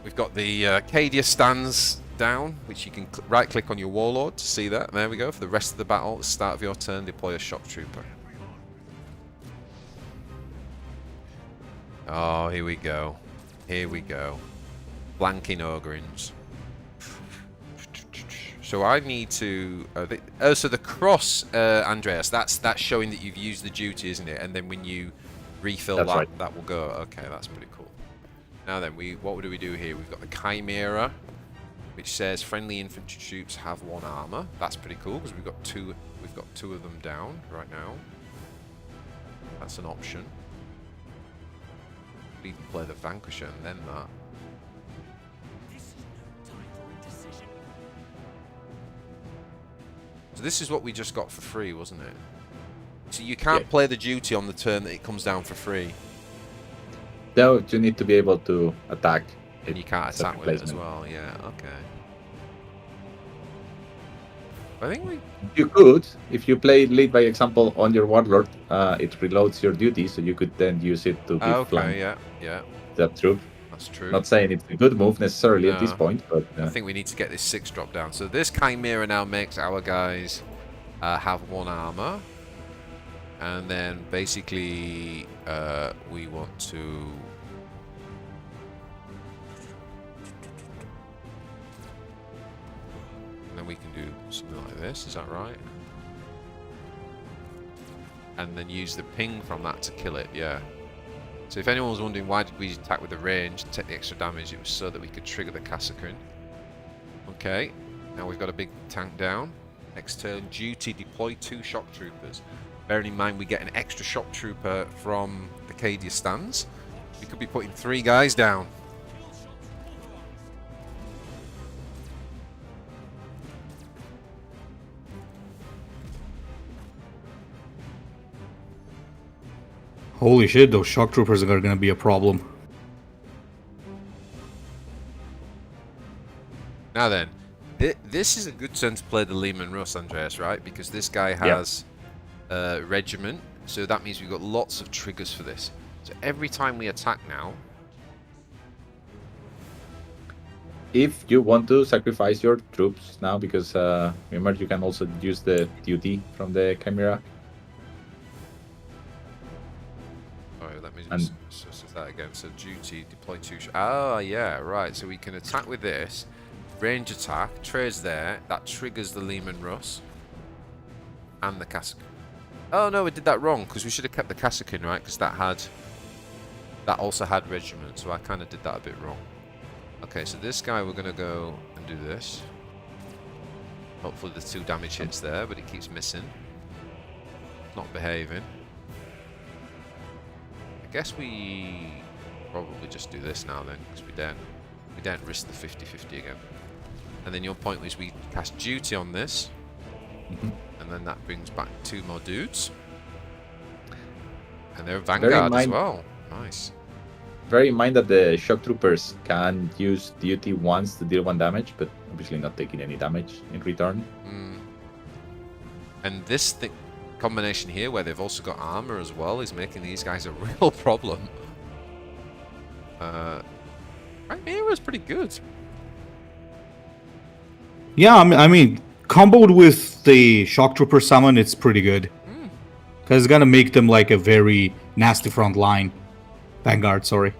We've got the Cadia stands down, which you can right-click on your warlord to see that. There we go. For the rest of the battle, at the start of your turn, deploy a shock trooper. Oh, here we go. Here we go. Blanking Ogrins. So I need to... Oh, so the cross, Andreas, that's showing that you've used the duty, isn't it? And then when you refill That's that, right. that will go. Okay, that's pretty cool. Now then, what do we do here? We've got the Chimera, which says friendly infantry troops have 1 armor. That's pretty cool because we've got two of them down right now. That's an option. We can play the Vanquisher and then that. So this is what we just got for free, wasn't it? So you can't play the duty on the turn that it comes down for free. No, you need to be able to attack. And you can't attack with it as well. Yeah, okay. I think we... You could, if you play lead by example on your warlord, it reloads your duty, so you could then use it to give flank yeah. that troop. That's true. Not saying it's a good move necessarily at this point, but I think we need to get this 6 drop down. So this Chimera now makes our guys have 1 armor, and then basically we want to. And then we can do something like this. Is that right? And then use the ping from that to kill it. Yeah. So if anyone was wondering why did we attack with the range to take the extra damage, it was so that we could trigger the Cassacrin. Okay, now we've got a big tank down. Next turn, duty, deploy 2 shock troopers. Bearing in mind we get an extra shock trooper from the Cadia stands. We could be putting 3 guys down. Holy shit, those shock troopers are gonna be a problem. Now then, this is a good turn to play the Lehman Russ, Andreas, right? Because this guy has regiment, so that means we've got lots of triggers for this. So every time we attack now... if you want to sacrifice your troops now, because remember you can also use the duty from the Chimera. Let me just say that again. So duty, deploy 2 oh yeah, right. So we can attack with this. Range attack, trades there. That triggers the Lehman Russ. And the Cassacrin. Oh no, we did that wrong, because we should have kept the Cassacrin, right? Because that also had regiment, so I kind of did that a bit wrong. Okay, so this guy we're going to go and do this. Hopefully the 2 damage hits there, but it keeps missing. Not behaving. I guess we probably just do this now then, because we don't risk the 50-50 again. And then your point was we cast duty on this, and then that brings back 2 more dudes. And they're Vanguard as well. Nice. Bear in mind that the shock troopers can use duty once to deal 1 damage, but obviously not taking any damage in return. And this combination here, where they've also got armor as well, is making these guys a real problem. Chimera's pretty good. Yeah, I mean, comboed with the shock trooper summon, it's pretty good. Because it's gonna make them like a very nasty front line. Vanguard, sorry.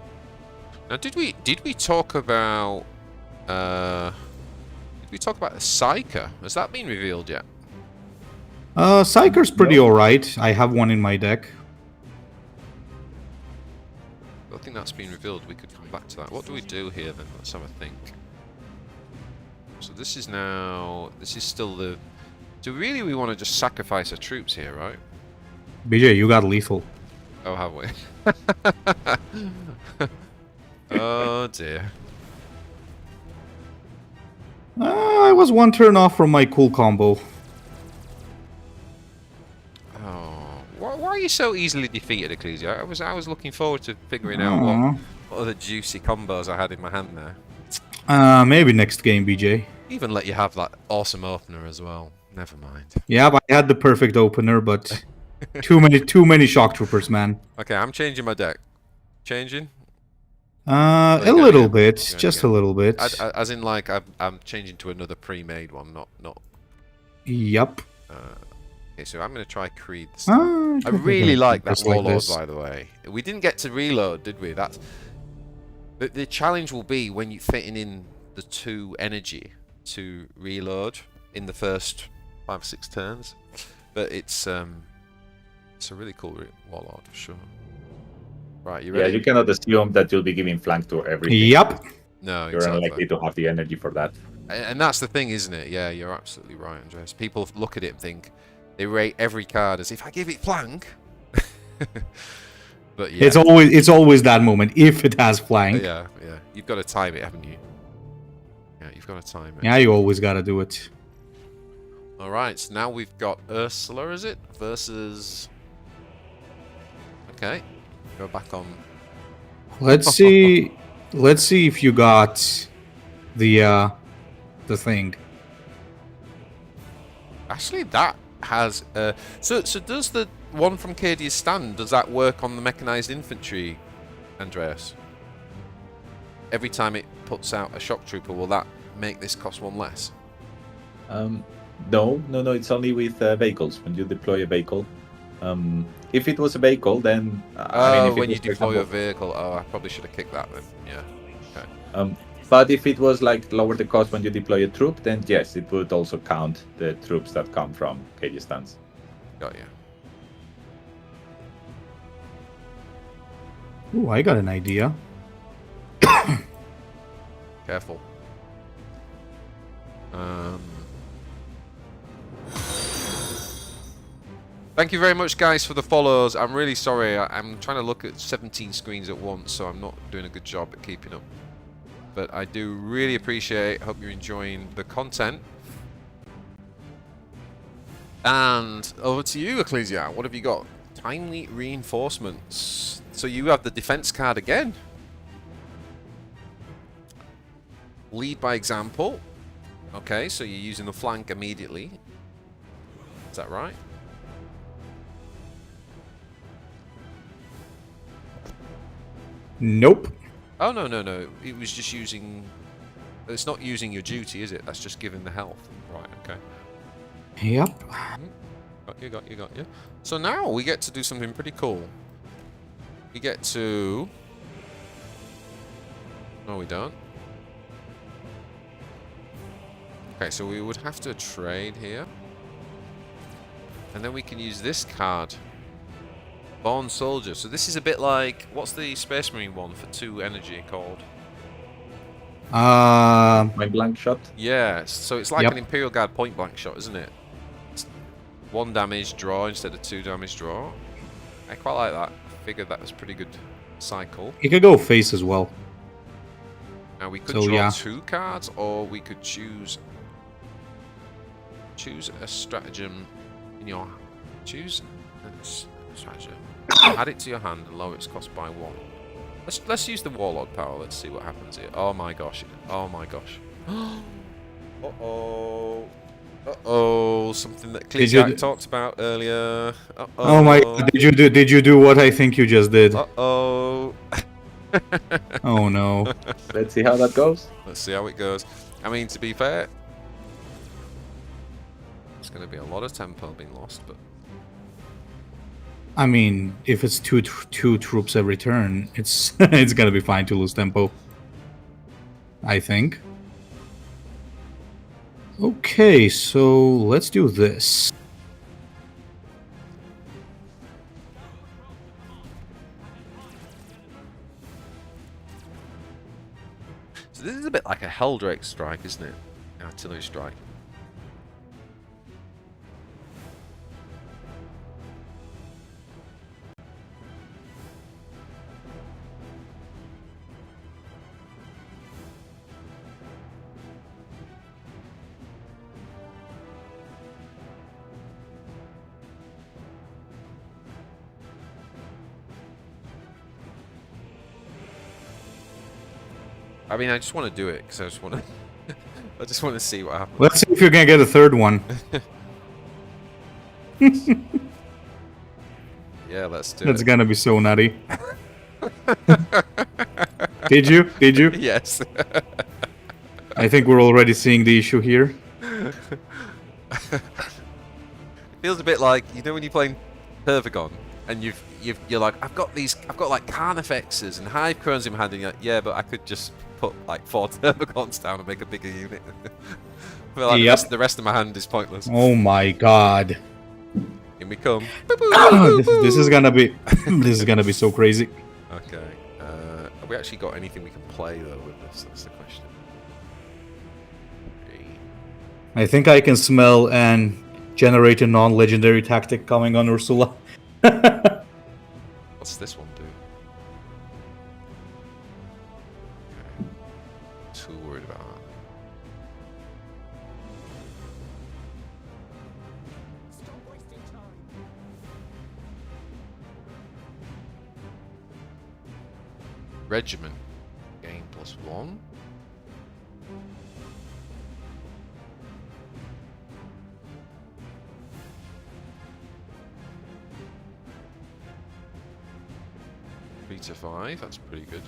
Now, did we talk about the Psyker? Has that been revealed yet? Psyker's pretty alright. I have one in my deck. I don't think that's been revealed. We could come back to that. What do we do here then? Let's have a think. So this is still the... So really we want to just sacrifice our troops here, right? BJ, you got lethal. Oh, have we? Oh dear. I was 1 turn off from my cool combo. Oh, why are you so easily defeated, Ecclesiarch? I was looking forward to figuring out what other juicy combos I had in my hand there. Maybe next game, BJ. Even let you have that awesome opener as well. Never mind. Yeah, but I had the perfect opener, but too many shock troopers, man. Okay, I'm changing my deck. Changing? A little bit, just a little bit. As in, like, I'm changing to another pre-made one, not. Yup. Okay, so I'm going to try Creed this time. I really like that Warlord, by the way. We didn't get to reload, did we? The challenge will be when you fitting in the 2 energy to reload in the first 5 or 6 turns. But it's a really cool warlord for sure. Right, you ready? Yeah, you cannot assume that you'll be giving flank to everything. Yep. No, You're exactly. unlikely to have the energy for that. And that's the thing, isn't it? Yeah, you're absolutely right, Andreas. People look at it and think they rate every card as if I give it flank. But yeah, It's always that moment if it has flank. yeah. You've got to time it, haven't you? Yeah, you've got to time it. Yeah, you always gotta do it. All right, so now we've got Ursula, is it? Versus... Okay, go back on... Let's see. Let's see if you got the thing. Actually, that has... So does the one from Cadia's Stand, does that work on the mechanized infantry, Andreas? Every time it puts out a shock trooper, will that make this cost 1 less? No, it's only with vehicles, when you deploy a vehicle. If it was a vehicle, then... I mean, if when it you was, for deploy a example, vehicle. Oh, I probably should have kicked that then. Yeah. Okay. But if it was like lower the cost when you deploy a troop, then yes, it would also count the troops that come from KD stands. Got you. Ooh, I got an idea. Careful. Thank you very much, guys, for the follows. I'm really sorry. I'm trying to look at 17 screens at once, so I'm not doing a good job at keeping up. But I do really appreciate. Hope you're enjoying the content. And over to you, Ecclesiarch. What have you got? Timely reinforcements. So you have the defense card again. Lead by example. Okay, so you're using the flank immediately. Is that right? Nope. Oh, no. It was just using... It's not using your duty, is it? That's just giving the health. Right, okay. Yep. Got you. So now we get to do something pretty cool. We get to... No, we don't. Okay, so we would have to trade here. And then we can use this card. Born Soldier. So this is a bit like... What's the Space Marine one for 2 energy called? My blank shot. Yeah, so it's like Yep. an Imperial Guard point blank shot, isn't it? It's 1 damage draw instead of 2 damage draw. I quite like that. I figured that was pretty good cycle. You could go face as well. Now we could So, draw yeah. 2 cards, or we could choose a stratagem in your... Choose a stratagem. Add it to your hand and lower its cost by 1. Let's use the Warlord power. Let's see what happens here. Oh my gosh. Oh my gosh. Uh-oh. Uh-oh. Something that Ecclesiarch talked about earlier. Uh-oh. Oh my god, did you do what I think you just did? Uh-oh. Oh no. Let's see how that goes. Let's see how it goes. I mean, to be fair, it's going to be a lot of tempo being lost, but... I mean, if it's two troops every turn, it's it's gonna be fine to lose tempo. I think. Okay, so let's do this. So this is a bit like a Helldrake strike, isn't it? Artillery strike. I mean, I just want to do it because I just want to. I just want to see what happens. Let's see if you can get a third one. Yeah, let's do That's it. gonna be so nutty. Did you? Yes. I think we're already seeing the issue here. Feels a bit like, you know, when you're playing Pervagon And you're like, I've got like Carnifexes and Hive Crones in my hand, and you're like, yeah, but I could just put like 4 Termagants down and make a bigger unit. Well, like, Yep. the rest of my hand is pointless. Oh my god. In we come. This is gonna be this is gonna be so crazy. Okay. Have we actually got anything we can play though with this? That's the question. I think I can smell and generate a non-legendary tactic coming on Ursula. What's this one do? Okay. Too worried about that. Regiment. Gain +1. To 5, that's pretty good.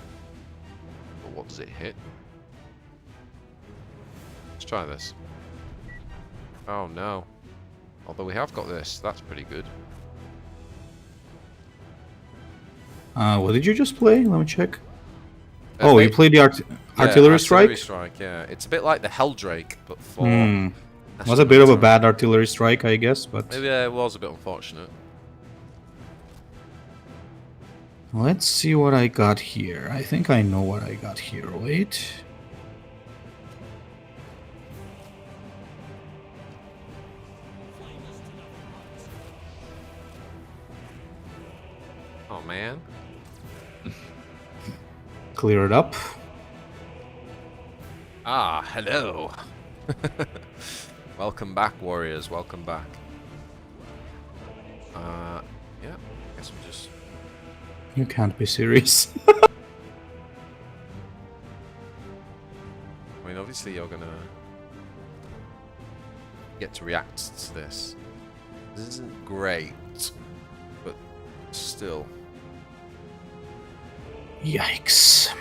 But what does it hit? Let's try this. Oh no. Although we have got this, that's pretty good. What did you just play? Let me check. Oh, you played the artillery strike? Artillery strike, yeah. It's a bit like the Helldrake, but for... Was a bit of a bad artillery strike, I guess, but... Yeah, it was a bit unfortunate. Let's see what I got here. I think I know what I got here. Wait. Oh man. Clear it up. Ah, hello. Welcome back, warriors. Welcome back. Yeah, I guess we just... You can't be serious. I mean, obviously you're gonna get to react to this. This isn't great, but still. Yikes.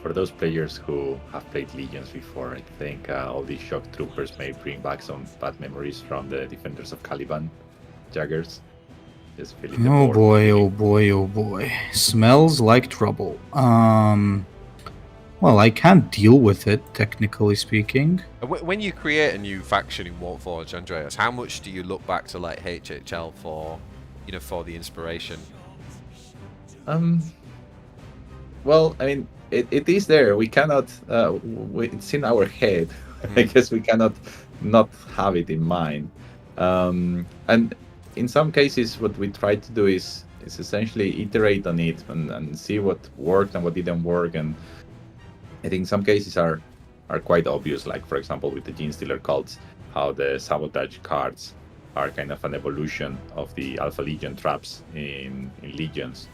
For those players who have played Legions before, I think all these shock troopers may bring back some bad memories from the Defenders of Caliban Jaggers. Just filling the Oh board. boy, oh boy, oh boy. Smells like trouble. Well, I can't deal with it, technically speaking. When you create a new faction in Warpforge, Andreas, how much do you look back to like HHL for, you know, for the inspiration? Well, I mean, it is there. We cannot. It's in our head. I guess we cannot not have it in mind. And in some cases, what we try to do is essentially iterate on it and see what worked and what didn't work. And I think some cases are quite obvious. Like for example, with the Gene Stealer cults, how the sabotage cards are kind of an evolution of the Alpha Legion traps in Legions.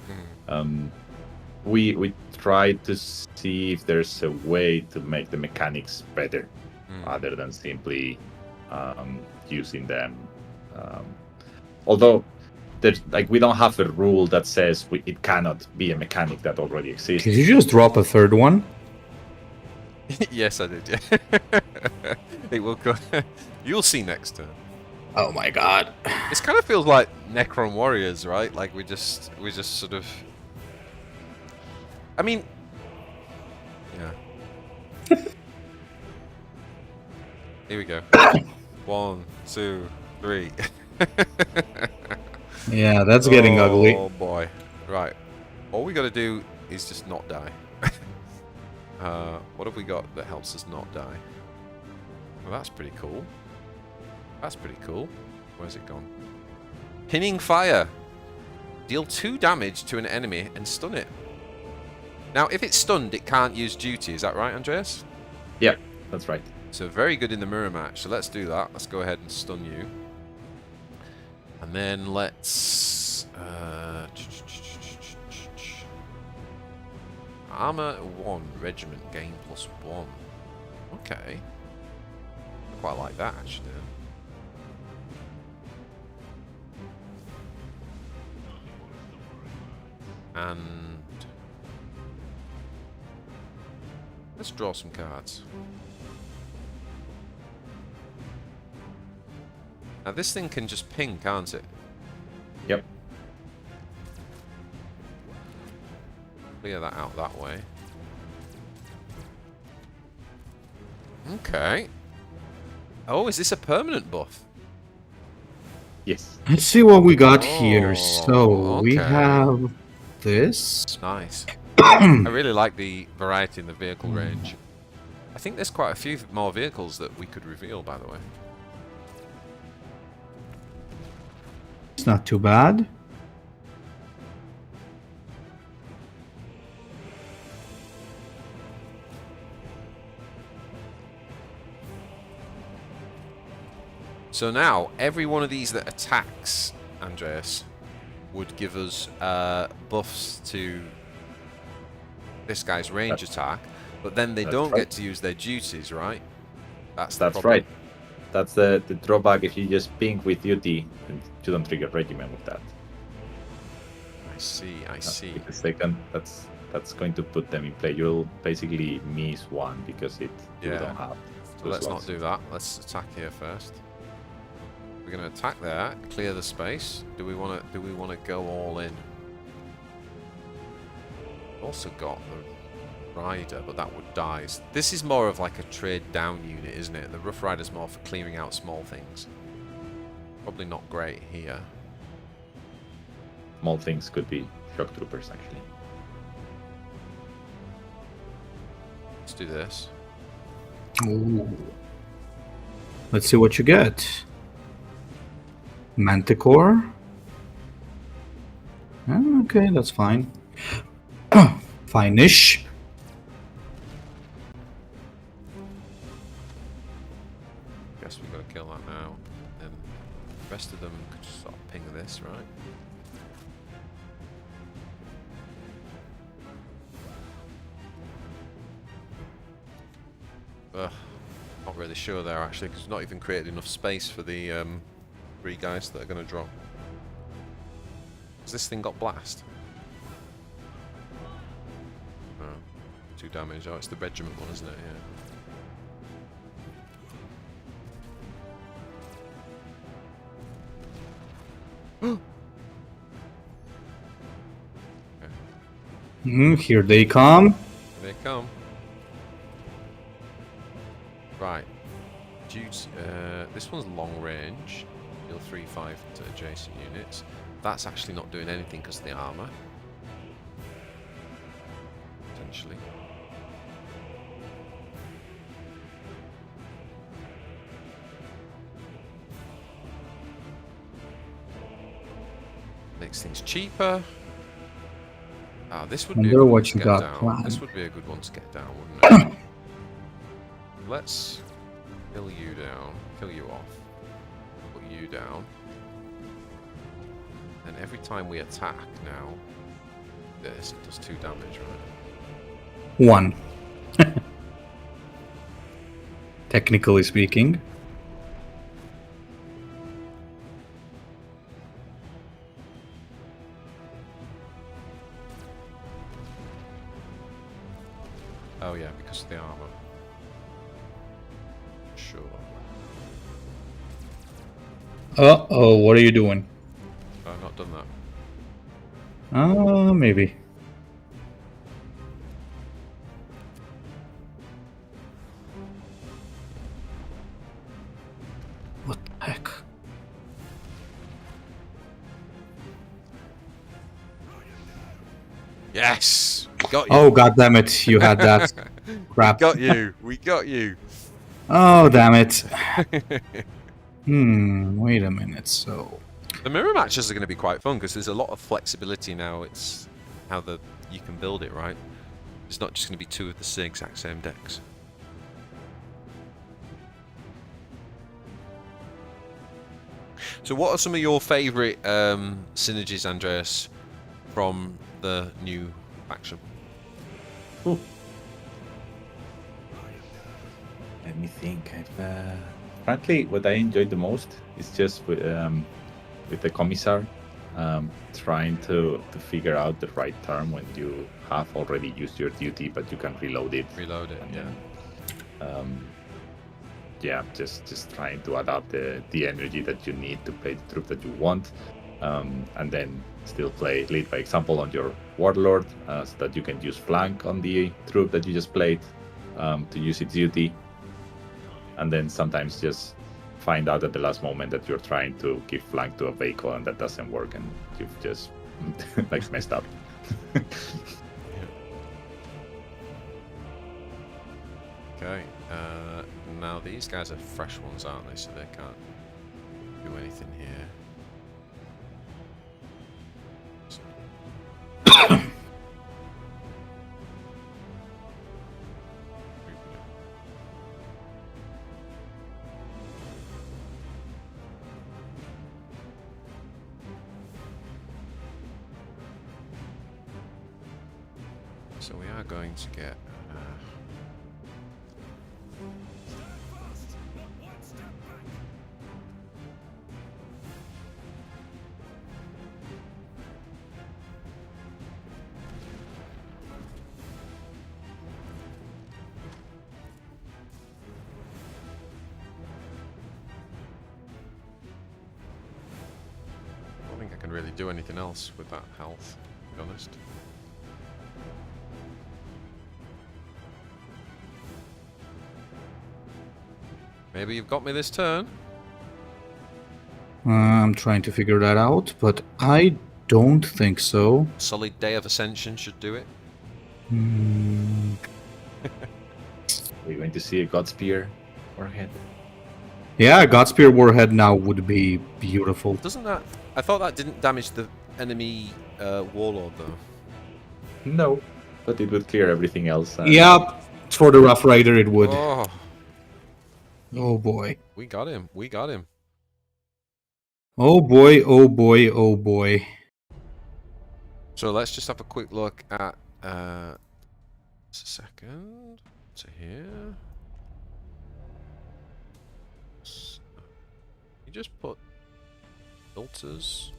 We try to see if there's a way to make the mechanics better, other than simply using them. Although there's we don't have a rule that says it cannot be a mechanic that already exists. Did you just drop a third one? Yes, I did. Yeah, it will go. You'll see next turn. Oh my god. This kind of feels like Necron Warriors, right? Like we just sort of. I mean, yeah. Here we go. 1, 2, 3. Yeah, that's getting ugly. Oh boy. Right. All we got to do is just not die. What have we got that helps us not die? Well, that's pretty cool. That's pretty cool. Where's it gone? Pinning fire. Deal 2 damage to an enemy and stun it. Now, if it's stunned, it can't use duty. Is that right, Andreas? Yeah, that's right. So very good in the mirror match. So let's do that. Let's go ahead and stun you. And then let's... Armor 1, regiment, gain +1. Okay. I quite like that, actually. And... let's draw some cards. Now this thing can just ping, can't it? Yep. clear that out that way. Okay. Oh, is this a permanent buff? Yes. Let's see what we got here. Oh, So we okay. have this. It's nice. I really like the variety in the vehicle range. I think there's quite a few more vehicles that we could reveal, by the way. It's not too bad. So now, every one of these that attacks, Andreas, would give us buffs to this guy's range attack, but then they don't get to use their duties, right? That's right. That's the drawback. If you just ping with duty, and you don't trigger regiment with that. I see. Because they can, that's going to put them in play. You'll basically miss one because you don't have. So let's not do that. Let's attack here first. We're going to attack there, clear the space. Do we want to go all in? Also got the Rider, but that would die. This is more of like a trade down unit, isn't it? The Rough Rider's more for clearing out small things. Probably not great here. Small things could be shock troopers, actually. Let's do this. Ooh. Let's see what you get. Manticore. Okay, that's fine. Fine-ish. Guess we've got to kill that now. And the rest of them could just sort of ping this, right? Not really sure there actually, because it's not even created enough space for the 3 guys that are going to drop. Has this thing got blast? Oh, 2 damage. Oh, it's the regiment one, isn't it? Yeah. Here they come. Here they come. Right. This one's long range. Deal 3/5 to adjacent units. That's actually not doing anything because of the armor. Potentially. Makes things cheaper. Ah, this would be a good one to get down. This would be a good one to get down, wouldn't it? Let's kill you down, kill you off, put you down, and every time we attack now, this it does 2 damage, right? 1. Technically speaking. Oh yeah, because of the armor. Sure. Uh-oh, what are you doing? I've not done that. Maybe. What the heck? Yes! We got you! Oh, god damn it, you had that. Crap. We got you! We got you! Oh, damn it. Wait a minute, so... The mirror matches are going to be quite fun because there's a lot of flexibility now. It's how you can build it, right? It's not just going to be 2 of the exact same decks. So what are some of your favourite synergies, Andreas, from the new faction? Ooh. Let me think. Frankly, what I enjoyed the most is just with the commissar, trying to figure out the right term when you have already used your duty, but you can reload it. Reload it, yeah. Yeah, just trying to adapt the energy that you need to play the troop that you want. and then still play lead by example on your warlord, so that you can use flank on the troop that you just played to use its duty, and then sometimes just find out at the last moment that you're trying to give flank to a vehicle and that doesn't work, and you've just like messed up. Okay, now these guys are fresh ones, aren't they? So they can't do anything here. So we are going to get I don't think I can really do anything else with that health, to be honest. Maybe you've got me this turn. I'm trying to figure that out, but I don't think so. Solid Day of Ascension should do it. We're going to see a Godspear warhead. Yeah, Godspear Warhead now would be beautiful. Doesn't that... I thought that didn't damage the enemy warlord, though. No, but it would clear everything else. Yeah, for the Rough Rider it would. Oh, Oh boy. we got him. We got him. Oh boy, oh boy, oh boy. So let's just have a quick look at... just a second. To here. You just put filters.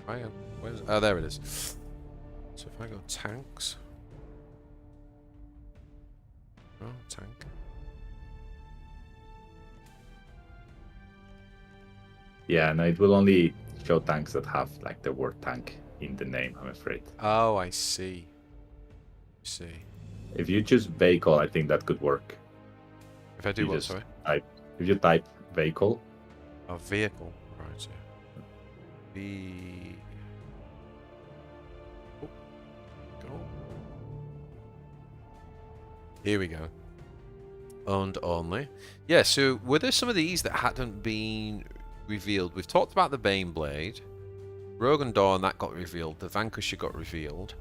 Where's, oh, there it is. So if I go tanks. Oh, tank. Yeah, no, it will only show tanks that have like the word tank in the name, I'm afraid. Oh, I see. If you choose vehicle, I think that could work. If I do You what, just sorry? If you type vehicle, A vehicle. Right, yeah. The... Oh. Go. Here we go. Owned only. Yeah, so were there some of these that hadn't been revealed? We've talked about the Baneblade. Rogue and Dawn, that got revealed. The Vanquisher got revealed.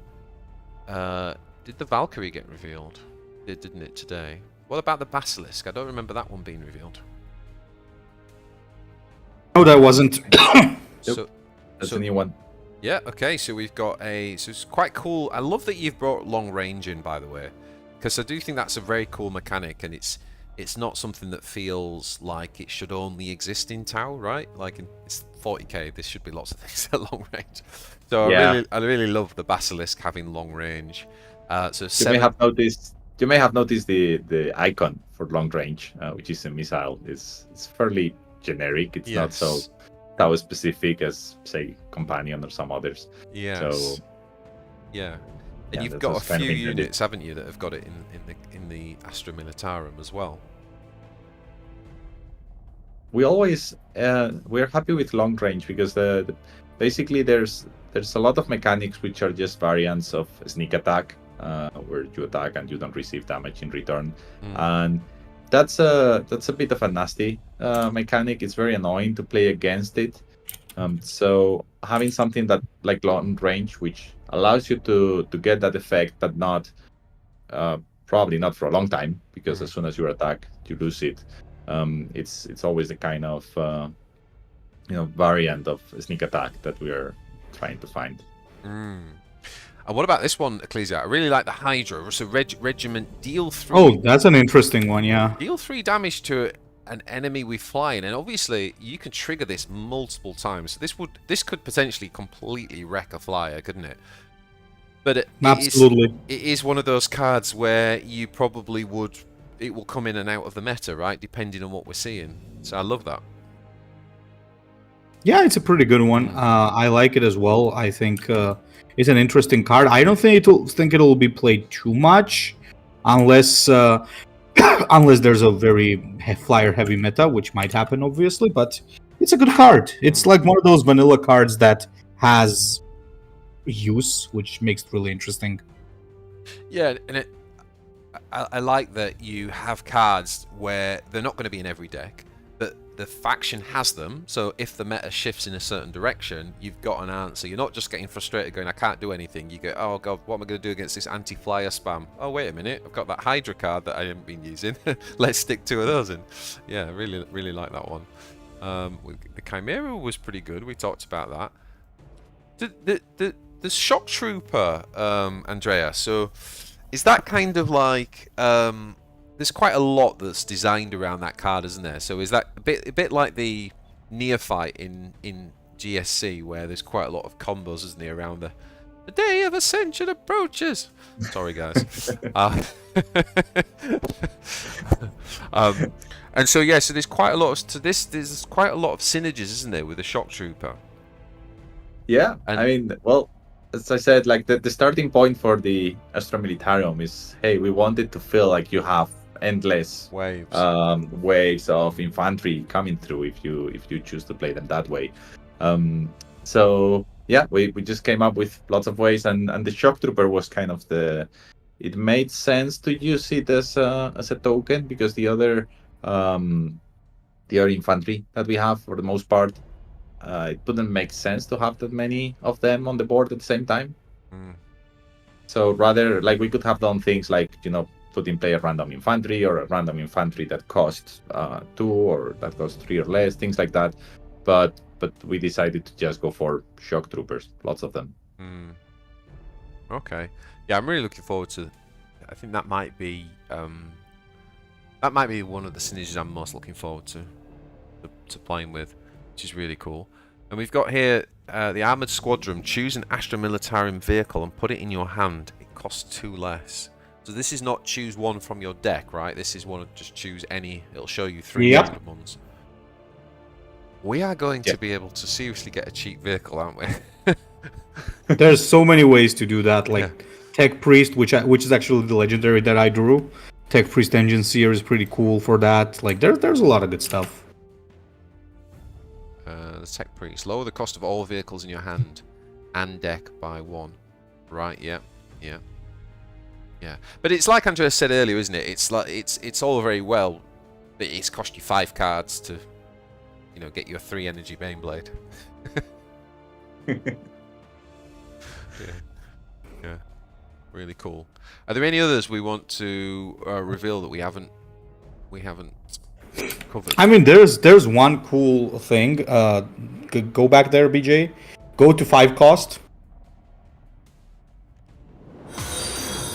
Did the Valkyrie get revealed? Didn't it today? What about the Basilisk? I don't remember that one being revealed. No, that wasn't. So, that's a new one. yeah, okay, so we've got a... So it's quite cool. I love that you've brought long range in, by the way. Because I do think that's a very cool mechanic, and it's not something that feels like it should only exist in Tau, right? Like, it's 40k, this should be lots of things at long range. So Yeah. I really love the Basilisk having long range. So You seven... may have noticed the icon for long range, which is a missile. It's fairly generic. It's not so Yes. Tau specific as say Companion or some others. Yes. So Yeah. And yeah, you've that's got a what's kind of few intended. units, haven't you, that have got it in the Astra Militarum as well. we always we're happy with long range because basically there's a lot of mechanics which are just variants of sneak attack, where you attack and you don't receive damage in return, and that's a bit of a nasty mechanic. It's very annoying to play against it. So having something that like long range, which allows you to get that effect, but not probably not for a long time, because as soon as you attack, you lose it. It's always the kind of variant of sneak attack that we are trying to find. And what about this one, Ecclesiarch? I really like the Hydra. So regiment deal 3. Oh, that's an interesting one, yeah. Deal 3 damage to an enemy with flying, and obviously you can trigger this multiple times. So this could potentially completely wreck a flyer, couldn't it? But Absolutely. it is one of those cards where you probably would it will come in and out of the meta, right? Depending on what we're seeing. So I love that. Yeah, it's a pretty good one. I like it as well. I think it's an interesting card. I don't think it'll be played too much, unless unless there's a very flyer heavy meta, which might happen, obviously. But it's a good card. It's like one of those vanilla cards that has use, which makes it really interesting. Yeah, and I like that you have cards where they're not going to be in every deck, but the faction has them. So if the meta shifts in a certain direction, you've got an answer. You're not just getting frustrated going, I can't do anything. You go, oh god, what am I going to do against this anti-flyer spam? Oh wait a minute, I've got that Hydra card that I haven't been using. Let's stick two of those in. Yeah, really like that one. The Chimera was pretty good. We talked about that. The Shock Trooper, Andrea. So is that kind of like there's quite a lot that's designed around that card, isn't there? So is that a bit like the Neophyte in GSC, where there's quite a lot of combos, isn't there, around the day of ascension approaches? Sorry, guys. And so yeah, so there's quite a lot of There's quite a lot of synergies, isn't there, with the Shock Trooper? Yeah, And I mean, well, as I said, like the starting point for the Astra Militarum is, hey, we wanted to feel like you have endless waves. Waves of infantry coming through if you choose to play them that way. So yeah, we just came up with lots of ways, and the Shock Trooper was kind of it made sense to use it as a token, because the other infantry that we have, for the most part, it wouldn't make sense to have that many of them on the board at the same time. So rather, like, we could have done things like, put in play a random infantry, or a random infantry that costs 2, or that costs 3 or less, things like that. But we decided to just go for Shock Troopers, lots of them. Okay, yeah, I'm really looking forward to. I think that might be one of the synergies I'm most looking forward to playing with, which is really cool. And we've got here the Armored Squadron. Choose an Astra Militarum vehicle and put it in your hand. It costs 2 less. So this is not choose one from your deck, right? This is one of just choose any. It'll show you 3 random ones. We are going to be able to seriously get a cheap vehicle, aren't we? There's so many ways to do that. Like Tech Priest, which is actually the legendary that I drew. Tech Priest Engine Seer is pretty cool for that. Like there's a lot of good stuff. The Tech Priest. Lower the cost of all vehicles in your hand and deck by 1. Right, yeah. But it's like Andrea said earlier, isn't it? It's like it's all very well, but it's cost you 5 cards to, get you a 3 energy Baneblade. Yeah. Really cool. Are there any others we want to reveal that we haven't covered? I mean, there's one cool thing. Go back there, BJ. Go to 5 cost.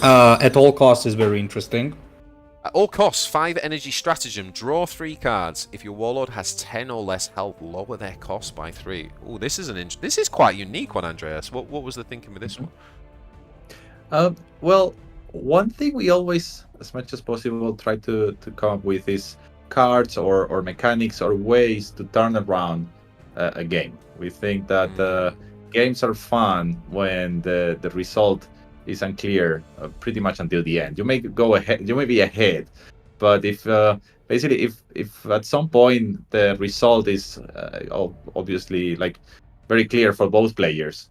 At all costs is very interesting. At all costs, 5 energy stratagem. Draw 3 cards. If your warlord has 10 or less health, lower their cost by 3. Oh, this is quite a unique one, Andreas. What was the thinking with this one? Well, one thing we always, as much as possible, try to come up with is cards or mechanics or ways to turn around a game. We think that games are fun when the result is unclear pretty much until the end. You may go ahead, you may be ahead, but if basically if at some point the result is obviously like very clear for both players,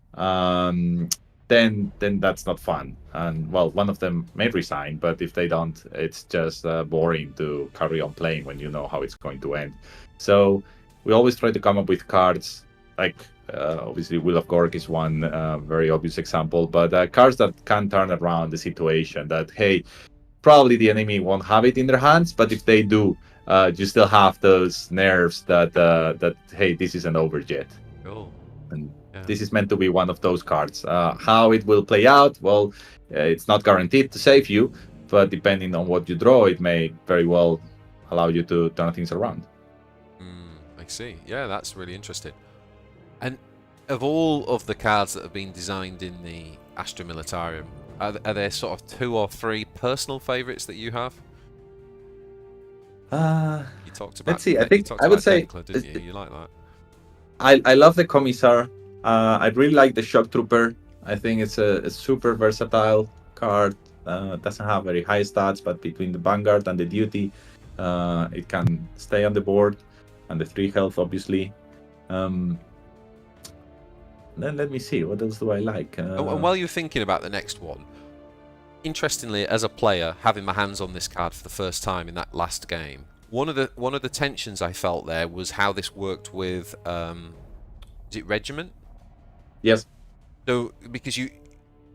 then that's not fun. And well, one of them may resign, but if they don't, it's just boring to carry on playing when you know how it's going to end. So we always try to come up with cards like obviously Will of Gork is one very obvious example, but cards that can turn around the situation. That, hey, probably the enemy won't have it in their hands, but if they do, you still have those nerves that hey, this isn't over yet. Cool. And this is meant to be one of those cards. How it will play out, well, it's not guaranteed to save you, but depending on what you draw, it may very well allow you to turn things around. I see. Yeah, that's really interesting. And of all of the cards that have been designed in the Astra Militarum, are there sort of 2 or 3 personal favourites that you have? You talked about. Let's see. I You think talked I would about say Declan, didn't you? You like that? I love the Commissar. I really like the Shock Trooper. I think it's a super versatile card. Doesn't have very high stats, but between the Vanguard and the Duty, it can stay on the board, and the 3 health, obviously. Then let me see. What else do I like? And while you're thinking about the next one, interestingly, as a player, having my hands on this card for the first time in that last game, one of the tensions I felt there was how this worked with, is it Regiment? Yes. So because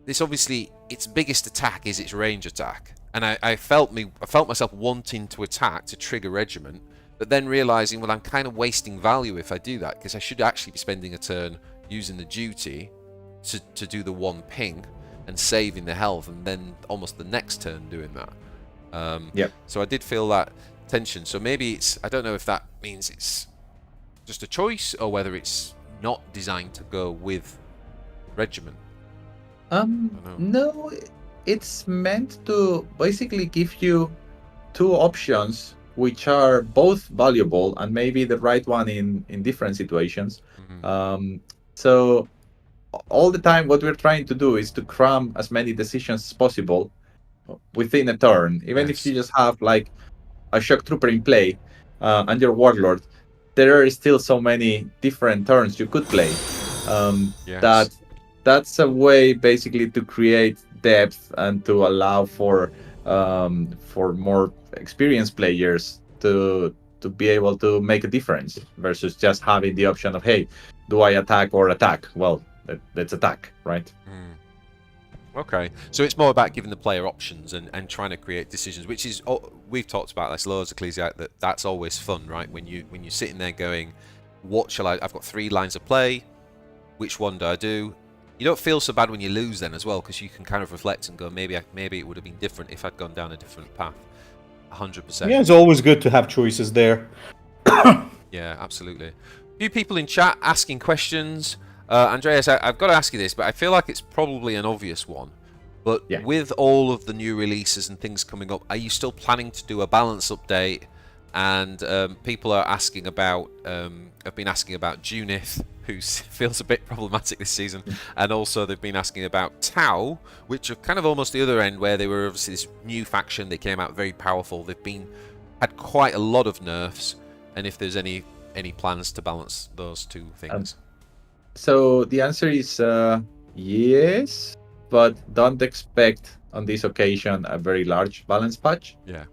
this obviously its biggest attack is its range attack, and I felt myself wanting to attack to trigger Regiment, but then realizing, well, I'm kind of wasting value if I do that, because I should actually be spending a turn using the Duty to do the 1 ping and saving the health, and then almost the next turn doing that. Yeah. So I did feel that tension. So maybe I don't know if that means it's just a choice or whether it's not designed to go with Regiment. No, it's meant to basically give you 2 options which are both valuable and maybe the right one in different situations. So all the time what we're trying to do is to cram as many decisions as possible within a turn. Even if you just have like a Shock Trooper in play and your Warlord, there are still so many different turns you could play. That's a way basically to create depth and to allow for more experienced players to be able to make a difference versus just having the option of, hey, do I attack or attack? Well, let's attack, right? Okay, so it's more about giving the player options and trying to create decisions, which is, we've talked about this loads, Ecclesiarch, that's always fun, right? When you're sitting there going, what shall I've got 3 lines of play, which one do I do? You don't feel so bad when you lose then as well, because you can kind of reflect and go, maybe it would have been different if I'd gone down a different path. 100%. Yeah, it's always good to have choices there. Yeah, absolutely. A few people in chat asking questions. Andreas, I've got to ask you this, but I feel like it's probably an obvious one. But with all of the new releases and things coming up, are you still planning to do a balance update? And people are asking about, have been asking about Junith, who feels a bit problematic this season, and also they've been asking about Tau, which are kind of almost the other end, where they were obviously this new faction. They came out very powerful. They've had quite a lot of nerfs, and if there's any plans to balance those 2 things. So the answer is yes, but don't expect on this occasion a very large balance patch. Yeah.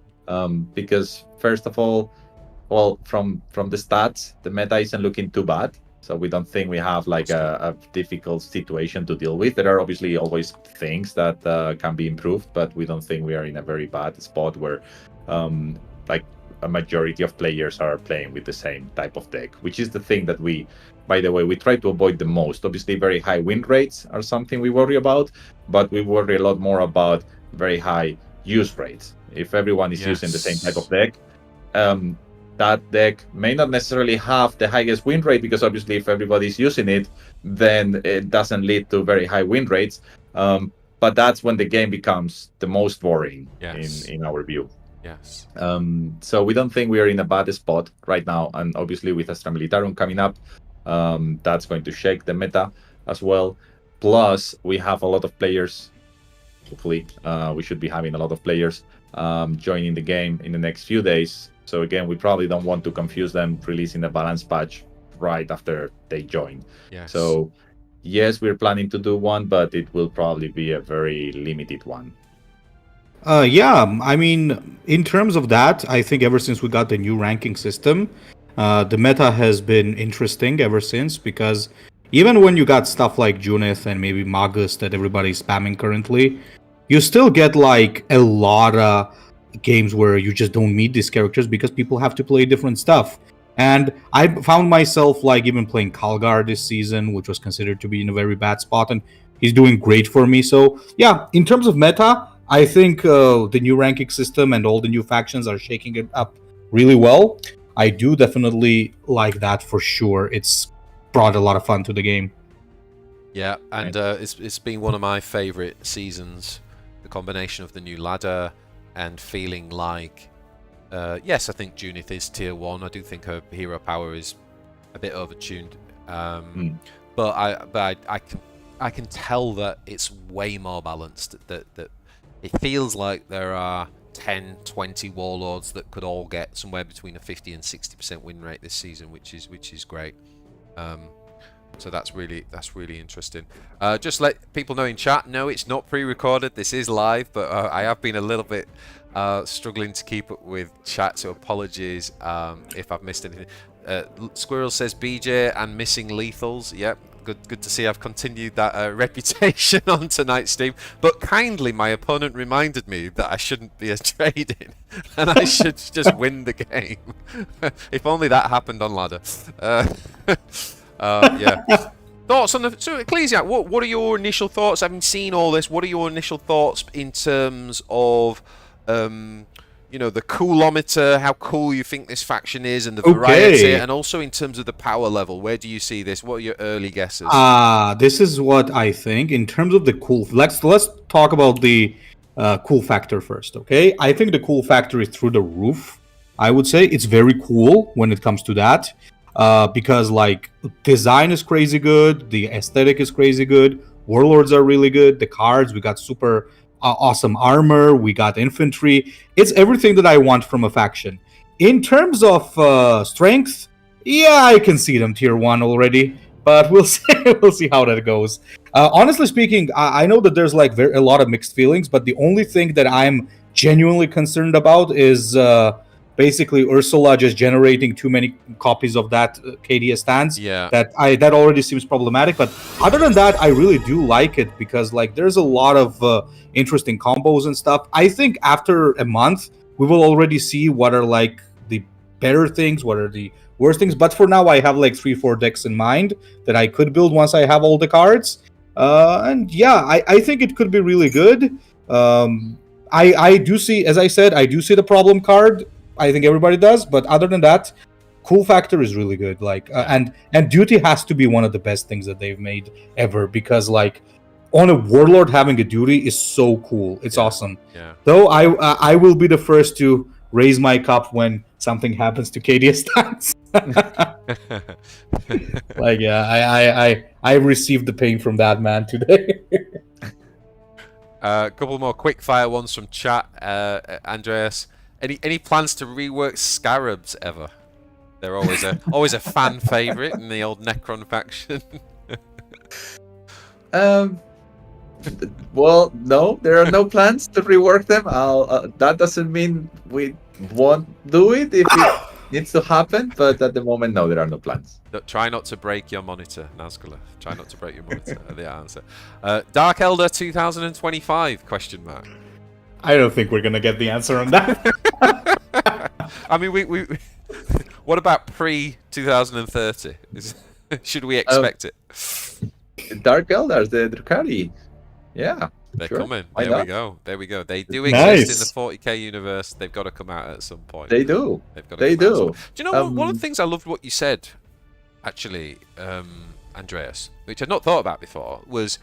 Because first of all, well, from the stats, the meta isn't looking too bad. So we don't think we have like a difficult situation to deal with. There are obviously always things that can be improved, but we don't think we are in a very bad spot where like a majority of players are playing with the same type of deck, which is the thing that we try to avoid the most. Obviously, very high win rates are something we worry about, but we worry a lot more about very high use rates. If everyone is using the same type of deck, that deck may not necessarily have the highest win rate, because obviously if everybody's using it, then it doesn't lead to very high win rates. But that's when the game becomes the most boring in our view. Yes. So we don't think we are in a bad spot right now, and obviously with Astra Militarum coming up, that's going to shake the meta as well. Plus, we have a lot of players. Hopefully, we should be having a lot of players joining the game in the next few days. So again, we probably don't want to confuse them releasing a balance patch right after they join. Yes. So yes, we're planning to do one, but it will probably be a very limited one. Yeah, I mean, in terms of that, I think ever since we got the new ranking system, the meta has been interesting ever since, because even when you got stuff like Junith and maybe Magus that everybody's spamming currently, you still get like a lot of games where you just don't meet these characters because people have to play different stuff. And I found myself like even playing Kalgar this season, which was considered to be in a very bad spot, and he's doing great for me. So yeah, in terms of meta, I think the new ranking system and all the new factions are shaking it up really well. I do definitely like that for sure. It's brought a lot of fun to the game. Yeah, and it's been one of my favorite seasons. The combination of the new ladder and feeling like Yes, I think Junith is tier 1. I do think her hero power is a bit overtuned. But I can tell that it's way more balanced. That it feels like there are 10, 20 warlords that could all get somewhere between a 50 and 60% win rate this season, which is great. So that's really interesting. Just let people know in chat. No, it's not pre-recorded. This is live, but I have been a little bit struggling to keep up with chat, so apologies if I've missed anything. Squirrel says BJ and missing lethals. Yep, good to see I've continued that reputation on tonight's stream. But kindly, my opponent reminded me that I shouldn't be a trading and I should just win the game. If only that happened on ladder. Yeah. Thoughts on the Ecclesiarch? What are your initial thoughts? Having seen all this, what are your initial thoughts in terms of the coolometer, how cool you think this faction is, and the variety, and also in terms of the power level? Where do you see this? What are your early guesses? This is what I think in terms of the cool. Let's talk about the cool factor first, okay? I think the cool factor is through the roof. I would say it's very cool when it comes to that. Because like design is crazy good, the aesthetic is crazy good, warlords are really good, the cards, we got super awesome armor, we got infantry. It's everything that I want from a faction. In terms of strength, yeah, I can see them tier 1 already, but we'll see how that goes. Honestly speaking, I know that there's like a lot of mixed feelings, but the only thing that I'm genuinely concerned about is basically Ursula just generating too many copies of that KDS stance. Yeah. That already seems problematic. But other than that, I really do like it because like there's a lot of interesting combos and stuff. I think after a month, we will already see what are like the better things, what are the worst things. But for now, I have like 3-4 decks in mind that I could build once I have all the cards. And yeah, I think it could be really good. I do see, as I said, I do see the problem card. I think everybody does, but other than that, cool factor is really good. Like, and duty has to be one of the best things that they've made ever because, like, on a warlord having a duty is so cool. It's awesome. Yeah. Though I will be the first to raise my cup when something happens to KDS stats. Like, yeah, I received the pain from that man today. A couple more quick fire ones from chat. Andreas. Any plans to rework scarabs ever? They're always a fan favorite in the old Necron faction. Well, no, there are no plans to rework them. That doesn't mean we won't do it if it needs to happen, but at the moment, no, there are no plans. Try not to break your monitor, Nazgula. Try not to break your monitor. The answer. Dark Elder 2025? Question mark. I don't think we're gonna get the answer on that. I mean, we what about pre-2030? Should we expect it? Dark Eldars, the Drukhari. Yeah, they're sure. coming. Why There not? we go. There we go. They do exist in the 40k universe. They've got to come out at some point. They do. They've got to They come out at do. some point. Do you know one of the things I loved what you said, actually, Andreas, which I'd not thought about before, was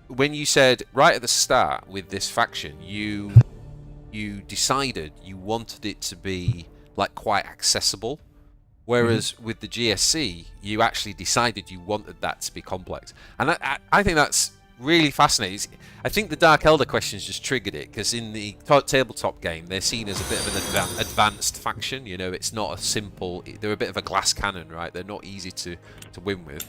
when you said right at the start with this faction, you decided you wanted it to be like quite accessible, whereas with the GSC you actually decided you wanted that to be complex, and I think that's really fascinating. I think the Dark Elder questions just triggered it because in the tabletop game they're seen as a bit of an advanced faction. You know, it's not a simple. They're a bit of a glass cannon, right? They're not easy to win with.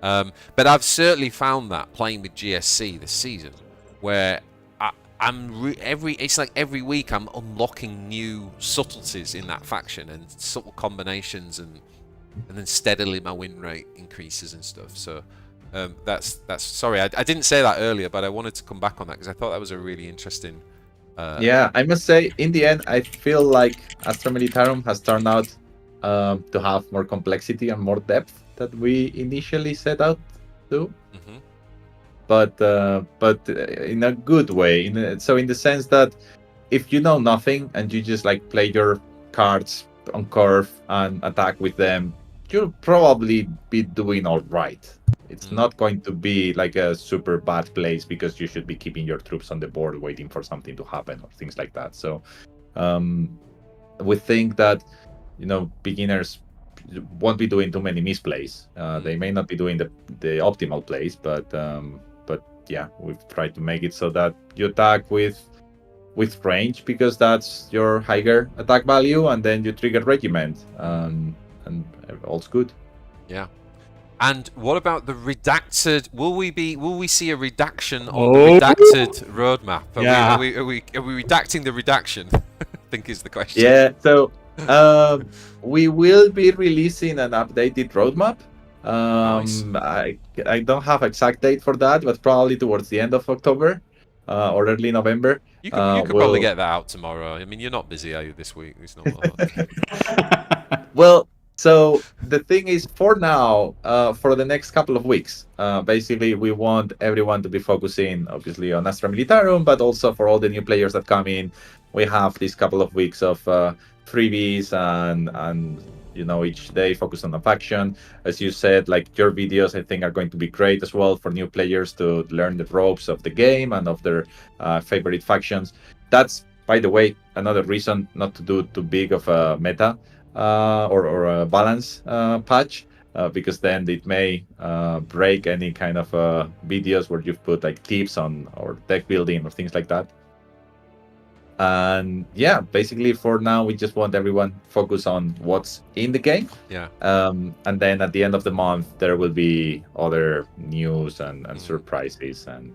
But I've certainly found that playing with GSC this season, where it's like every week I'm unlocking new subtleties in that faction and subtle combinations, and then steadily my win rate increases and stuff. So that's sorry, I didn't say that earlier, but I wanted to come back on that because I thought that was a really interesting. Yeah, I must say, in the end, I feel like Astra Militarum has turned out to have more complexity and more depth that we initially set out to. Mm-hmm. But in a good way. So in the sense that if you know nothing and you just like play your cards on curve and attack with them, you'll probably be doing all right. It's not going to be like a super bad place because you should be keeping your troops on the board waiting for something to happen or things like that. So we think that beginners won't be doing too many misplays. They may not be doing the optimal plays, but yeah, we've tried to make it so that you attack with range, because that's your higher attack value, and then you trigger regiment, and all's good. Yeah. And what about the redacted? Will we see a redaction on the redacted roadmap? Are we redacting the redaction? I think is the question. Yeah. So we will be releasing an updated roadmap. Nice. I don't have exact date for that, but probably towards the end of October or early November. You could probably get that out tomorrow. I mean, you're not busy, are you, this week? It's not. Well, so the thing is, for now, for the next couple of weeks, basically we want everyone to be focusing, obviously, on Astra Militarum, but also for all the new players that come in, we have these couple of weeks of freebies and each day focus on a faction. As you said, like, your videos, I think, are going to be great as well for new players to learn the ropes of the game and of their favorite factions. That's, by the way, another reason not to do too big of a meta or a balance patch, because then it may break any kind of videos where you've put like tips on or deck building or things like that. And yeah, basically for now we just want everyone focus on what's in the game. Yeah. And then at the end of the month there will be other news and surprises and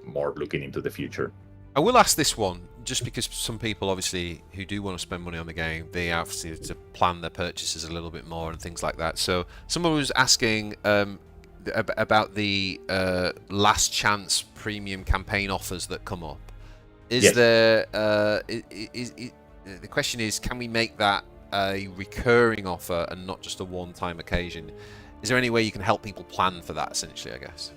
more looking into the future. I will ask this one, just because some people, obviously, who do want to spend money on the game, they obviously have to plan their purchases a little bit more and things like that. So someone was asking about the last chance premium campaign offers that come up. Is there? The question is, can we make that a recurring offer and not just a one-time occasion? Is there any way you can help people plan for that? Essentially, I guess.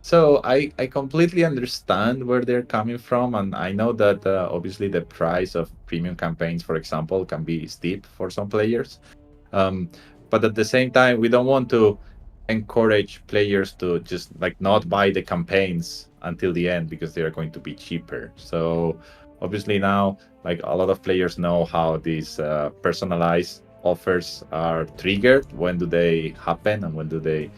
So I completely understand where they're coming from, and I know that obviously the price of premium campaigns, for example, can be steep for some players. But at the same time, we don't want to encourage players to just like not buy the campaigns until the end because they are going to be cheaper. So obviously now, like, a lot of players know how these personalized offers are triggered, when do they happen and when do they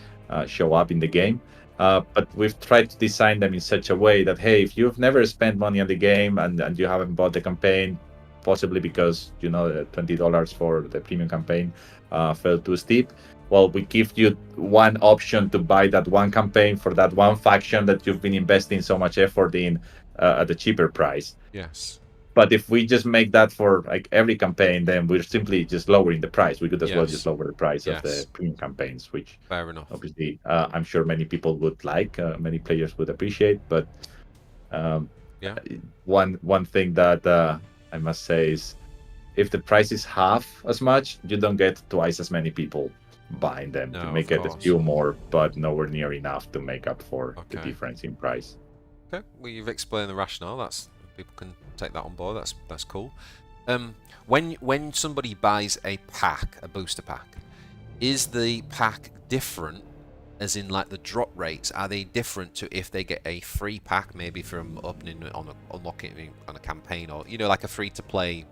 show up in the game. But we've tried to design them in such a way that, hey, if you've never spent money on the game and you haven't bought the campaign, possibly because the $20 for the premium campaign felt too steep, well, we give you one option to buy that one campaign for that one faction that you've been investing so much effort in at a cheaper price. Yes. But if we just make that for like every campaign, then we're simply just lowering the price. We could as well just lower the price of the premium campaigns, which fair enough. Obviously I'm sure many people would like, many players would appreciate. But one thing that I must say is, if the price is half as much, you don't get twice as many people buying them. No, to make it a few more, but nowhere near enough to make up for the difference in price. Okay, well, you've explained the rationale. That's, people can take that on board. That's cool. When somebody buys a pack, a booster pack, is the pack different? As in, like, the drop rates, are they different to if they get a free pack, maybe from opening unlocking on a campaign, or like a free to play?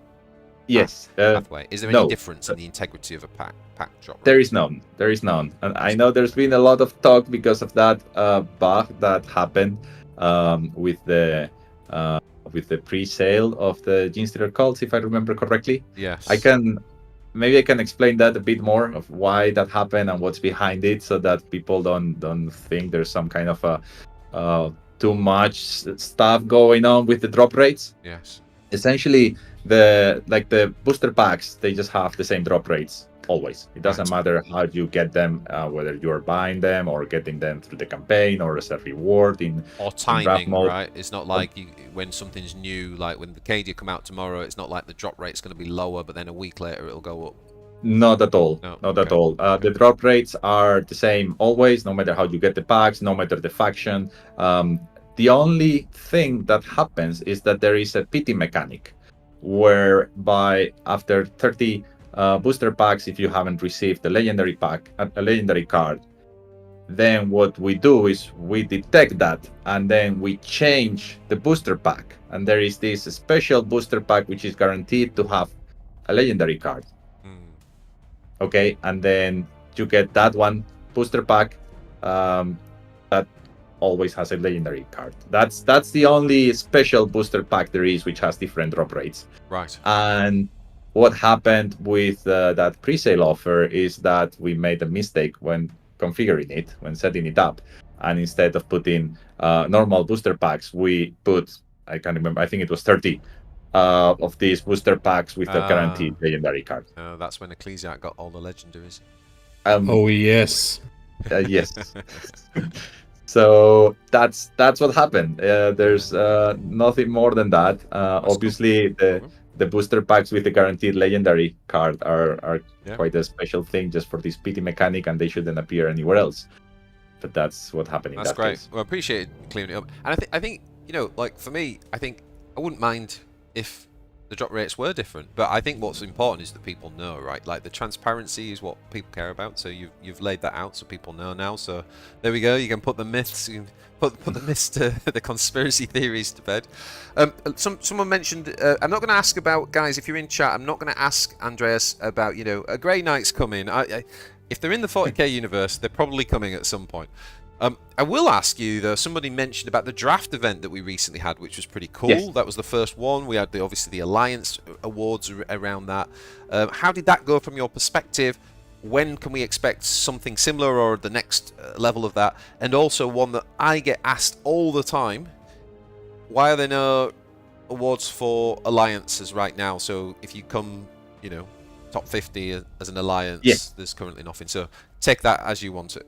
Yes. Pathway. Is there any difference in the integrity of a pack drop rate? There is none. And I know there's been a lot of talk because of that bug that happened with the pre-sale of the Genestealer cults, if I remember correctly. Yes. I can explain that a bit more of why that happened and what's behind it, so that people don't think there's some kind of too much stuff going on with the drop rates. Yes. Essentially, the booster packs, they just have the same drop rates always. It doesn't matter how you get them, whether you're buying them or getting them through the campaign or as a reward or timing, right? It's not like when something's new, like when the KD come out tomorrow, it's not like the drop rate's going to be lower, but then a week later it'll go up. Not at all. Not at all. The drop rates are the same always, no matter how you get the packs, no matter the faction. The only thing that happens is that there is a pity mechanic, whereby after 30 booster packs, if you haven't received a legendary card, then what we do is we detect that, and then we change the booster pack. And there is this special booster pack which is guaranteed to have a legendary card. Okay, and then you get that one booster pack that always has a legendary card. That's the only special booster pack there is, which has different drop rates. Right. And what happened with that pre-sale offer is that we made a mistake when configuring it, when setting it up, and instead of putting normal booster packs, we put, I can't remember, I think it was 30 of these booster packs with a guaranteed legendary card. That's when Ecclesiarch got all the legendaries. Oh yes. Yes. So that's what happened. There's nothing more than that. Obviously, the booster packs with the guaranteed legendary card are quite a special thing just for this pity mechanic, and they shouldn't appear anywhere else. But that's what happened. That's that great. case. Well, I appreciate clearing it up. And I think you know, like for me, I think I wouldn't mind if the drop rates were different, but I think what's important is that people know, right? Like the transparency is what people care about. So you've laid that out so people know now. So there we go. You can put the myths, you can put the myths to the conspiracy theories to bed. Someone mentioned. I'm not going to ask about, guys. If you're in chat, I'm not going to ask Andreas about, you know, a Grey Knight's coming. If they're in the 40k universe, they're probably coming at some point. I will ask you though. Somebody mentioned about the draft event that we recently had, which was pretty cool. Yes. That was the first one. We had obviously the Alliance awards around that. How did that go from your perspective? When can we expect something similar or the next level of that? And also one that I get asked all the time: why are there no awards for alliances right now? So if you come, you know, top 50 as an alliance, there's currently nothing. So take that as you want it.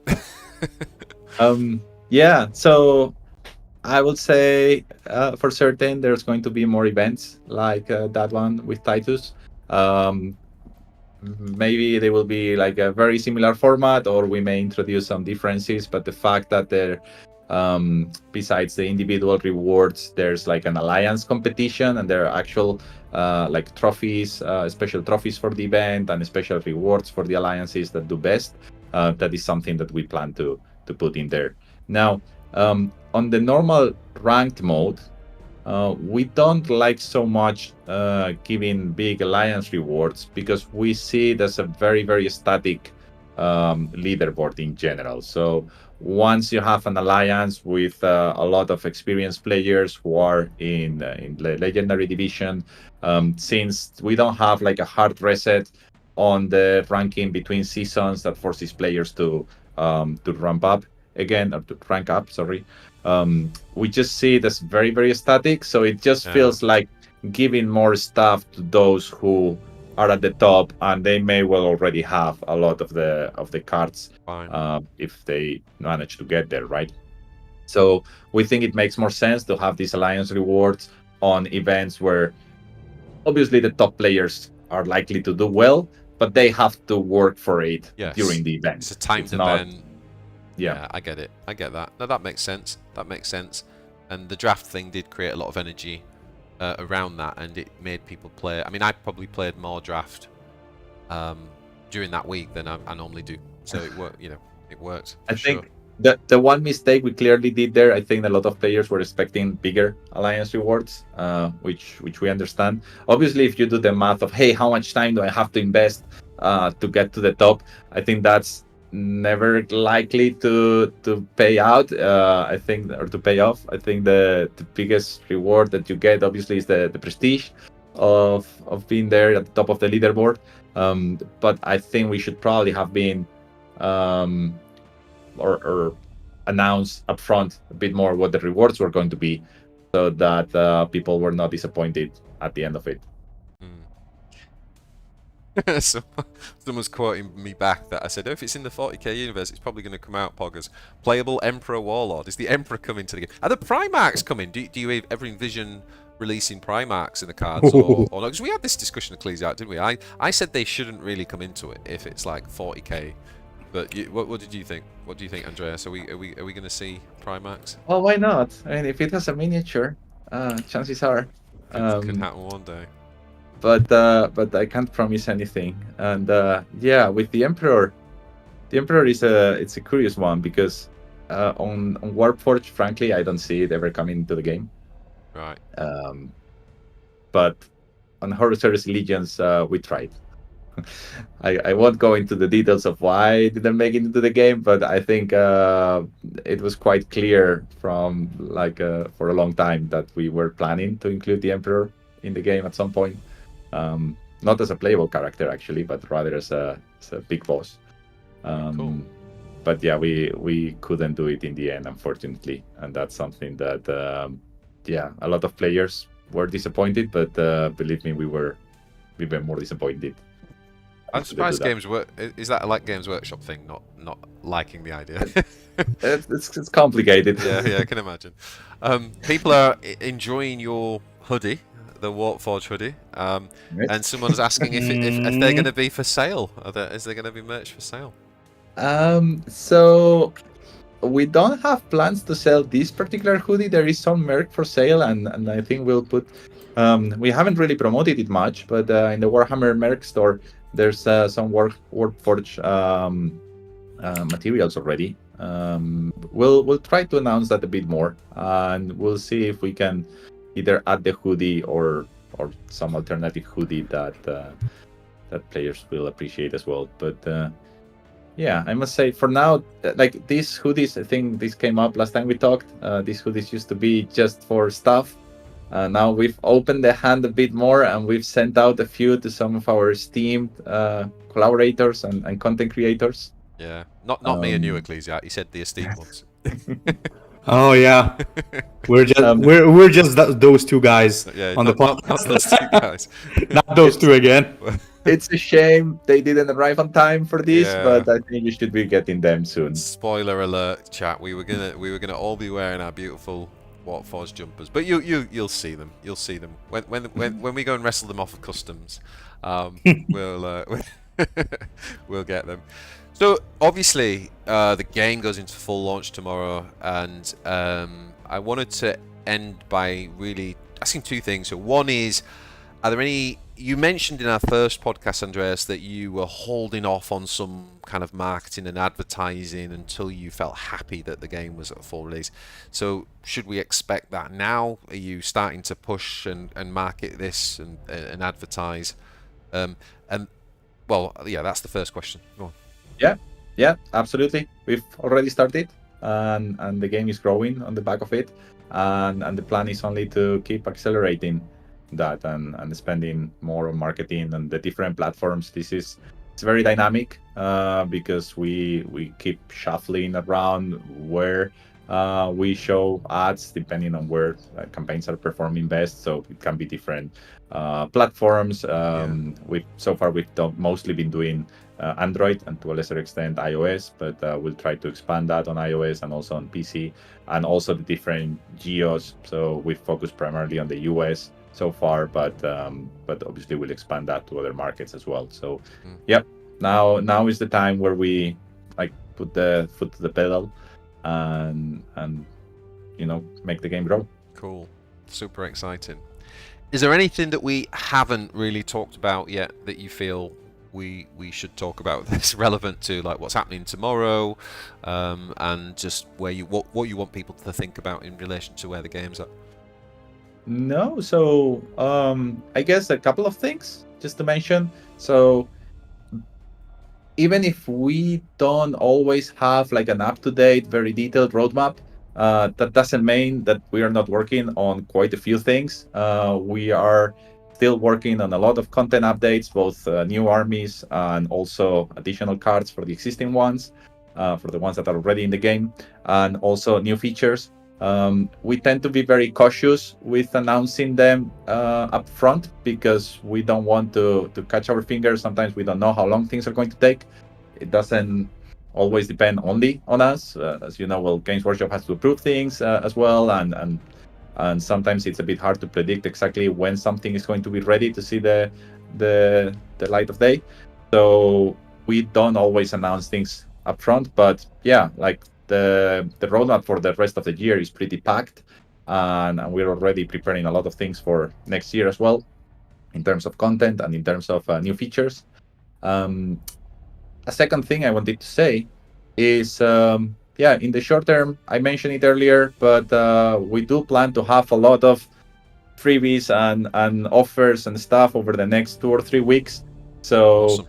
Yeah, so I would say for certain there's going to be more events like that one with Titus. Maybe they will be like a very similar format, or we may introduce some differences, but the fact that there besides the individual rewards, there's like an alliance competition, and there are actual like trophies, special trophies for the event, and special rewards for the alliances that do best. That is something that we plan to put in there. Now, on the normal ranked mode, we don't like so much giving big alliance rewards, because we see it as a very, very static leaderboard in general. So once you have an alliance with a lot of experienced players who are in the legendary division, since we don't have like a hard reset on the ranking between seasons that forces players to ramp up again, or to rank up, sorry. We just see it as very, very static. So it just feels like giving more stuff to those who are at the top, and they may well already have a lot of the cards if they manage to get there, right? So we think it makes more sense to have these alliance rewards on events where obviously the top players are likely to do well, but they have to work for it during the event. It's a timed event. Yeah, I get it. I get that. No, that makes sense. That makes sense. And the draft thing did create a lot of energy around that, and it made people play. I mean, I probably played more draft during that week than I normally do. So it worked. You know, it worked. I think the one mistake we clearly did there, I think a lot of players were expecting bigger alliance rewards, which we understand. Obviously, if you do the math of, hey, how much time do I have to invest to get to the top, I think that's never likely to pay out. I think, or to pay off. I think the biggest reward that you get obviously is the prestige of being there at the top of the leaderboard. But I think we should probably have been or announce upfront a bit more what the rewards were going to be, so that people were not disappointed at the end of it. So someone's quoting me back that I said, if it's in the 40k universe, it's probably going to come out, Poggers. Playable Emperor Warlord. Is the Emperor coming to the game? Are the Primarchs coming? Do you ever envision releasing Primarchs in the cards? Or not? Because we had this discussion at Ecclesiarch, didn't we? I said they shouldn't really come into it if it's like 40k. But what did you think? What do you think, Andreas? Are we going to see Primarchs? Well, why not? I mean, if it has a miniature, chances are. Could happen one day. But I can't promise anything. And yeah, with the Emperor the Emperor is a curious one because on Warpforge, frankly, I don't see it ever coming into the game. Right. But on Horus Legions, we tried. I won't go into the details of why it didn't make it into the game, but I think it was quite clear from for a long time that we were planning to include the Emperor in the game at some point. Not as a playable character actually, but rather as a big boss. Cool. But yeah, we couldn't do it in the end, unfortunately, and that's something that a lot of players were disappointed, but believe me, we were more disappointed. I'm surprised is that a like Games Workshop thing, not liking the idea? it's complicated. Yeah, I can imagine. People are enjoying your hoodie, the Warpforge hoodie, and someone's asking if they're going to be for sale. Is there going to be merch for sale? So we don't have plans to sell this particular hoodie. There is some merch for sale, and I think we'll put. We haven't really promoted it much, but in the Warhammer merch store, there's some Warpforge materials already. We'll try to announce that a bit more, and we'll see if we can either add the hoodie or some alternative hoodie that players will appreciate as well. But yeah, I must say for now, like these hoodies, I think this came up last time we talked. These hoodies used to be just for stuff. Now we've opened the hand a bit more, and we've sent out a few to some of our esteemed collaborators and content creators. Yeah, not me and you, Ecclesiarch. He said the esteemed ones. Oh yeah, we're just those two guys on the podcast. Not those two guys. Not those two again. It's a shame they didn't arrive on time for this, but I think you should be getting them soon. Spoiler alert, chat. We were gonna all be wearing our beautiful Warpforge jumpers, but you'll see them. You'll see them when we go and wrestle them off of customs. We'll get them. So obviously, the game goes into full launch tomorrow, and I wanted to end by really asking two things. So one is, are there any? You mentioned in our first podcast, Andreas, that you were holding off on some kind of marketing and advertising until you felt happy that the game was at full release. So should we expect that now? Are you starting to push and market this and advertise? And well, yeah, that's the first question. Go on. Yeah, absolutely. We've already started, and the game is growing on the back of it, and the plan is only to keep accelerating that and spending more on marketing and the different platforms. It's very dynamic because we keep shuffling around where we show ads depending on where campaigns are performing best. So it can be different platforms. So far we've mostly been doing Android and to a lesser extent iOS, but we'll try to expand that on iOS and also on PC and also the different geos. So we focus primarily on the US so far, but obviously we'll expand that to other markets as well. So now is the time where we put the foot to the pedal and make the game grow. Cool, super exciting. Is there anything that we haven't really talked about yet that you feel we should talk about that's relevant to like what's happening tomorrow, and just what you want people to think about in relation to where the game's at? No, so I guess a couple of things just to mention. So even if we don't always have like an up-to-date, very detailed roadmap, that doesn't mean that we are not working on quite a few things. We are still working on a lot of content updates, both new armies and also additional cards for the existing ones, for the ones that are already in the game, and also new features. We tend to be very cautious with announcing them up front because we don't want to catch our fingers. Sometimes we don't know how long things are going to take. It doesn't always depend only on us. As you know, well, Games Workshop has to approve things as well, and sometimes it's a bit hard to predict exactly when something is going to be ready to see the light of day. So we don't always announce things up front, but yeah, like the roadmap for the rest of the year is pretty packed, and we're already preparing a lot of things for next year as well in terms of content and in terms of new features. a second thing I wanted to say is, in the short term, I mentioned it earlier, but we do plan to have a lot of freebies and offers and stuff over the next 2 or 3 weeks. So Awesome.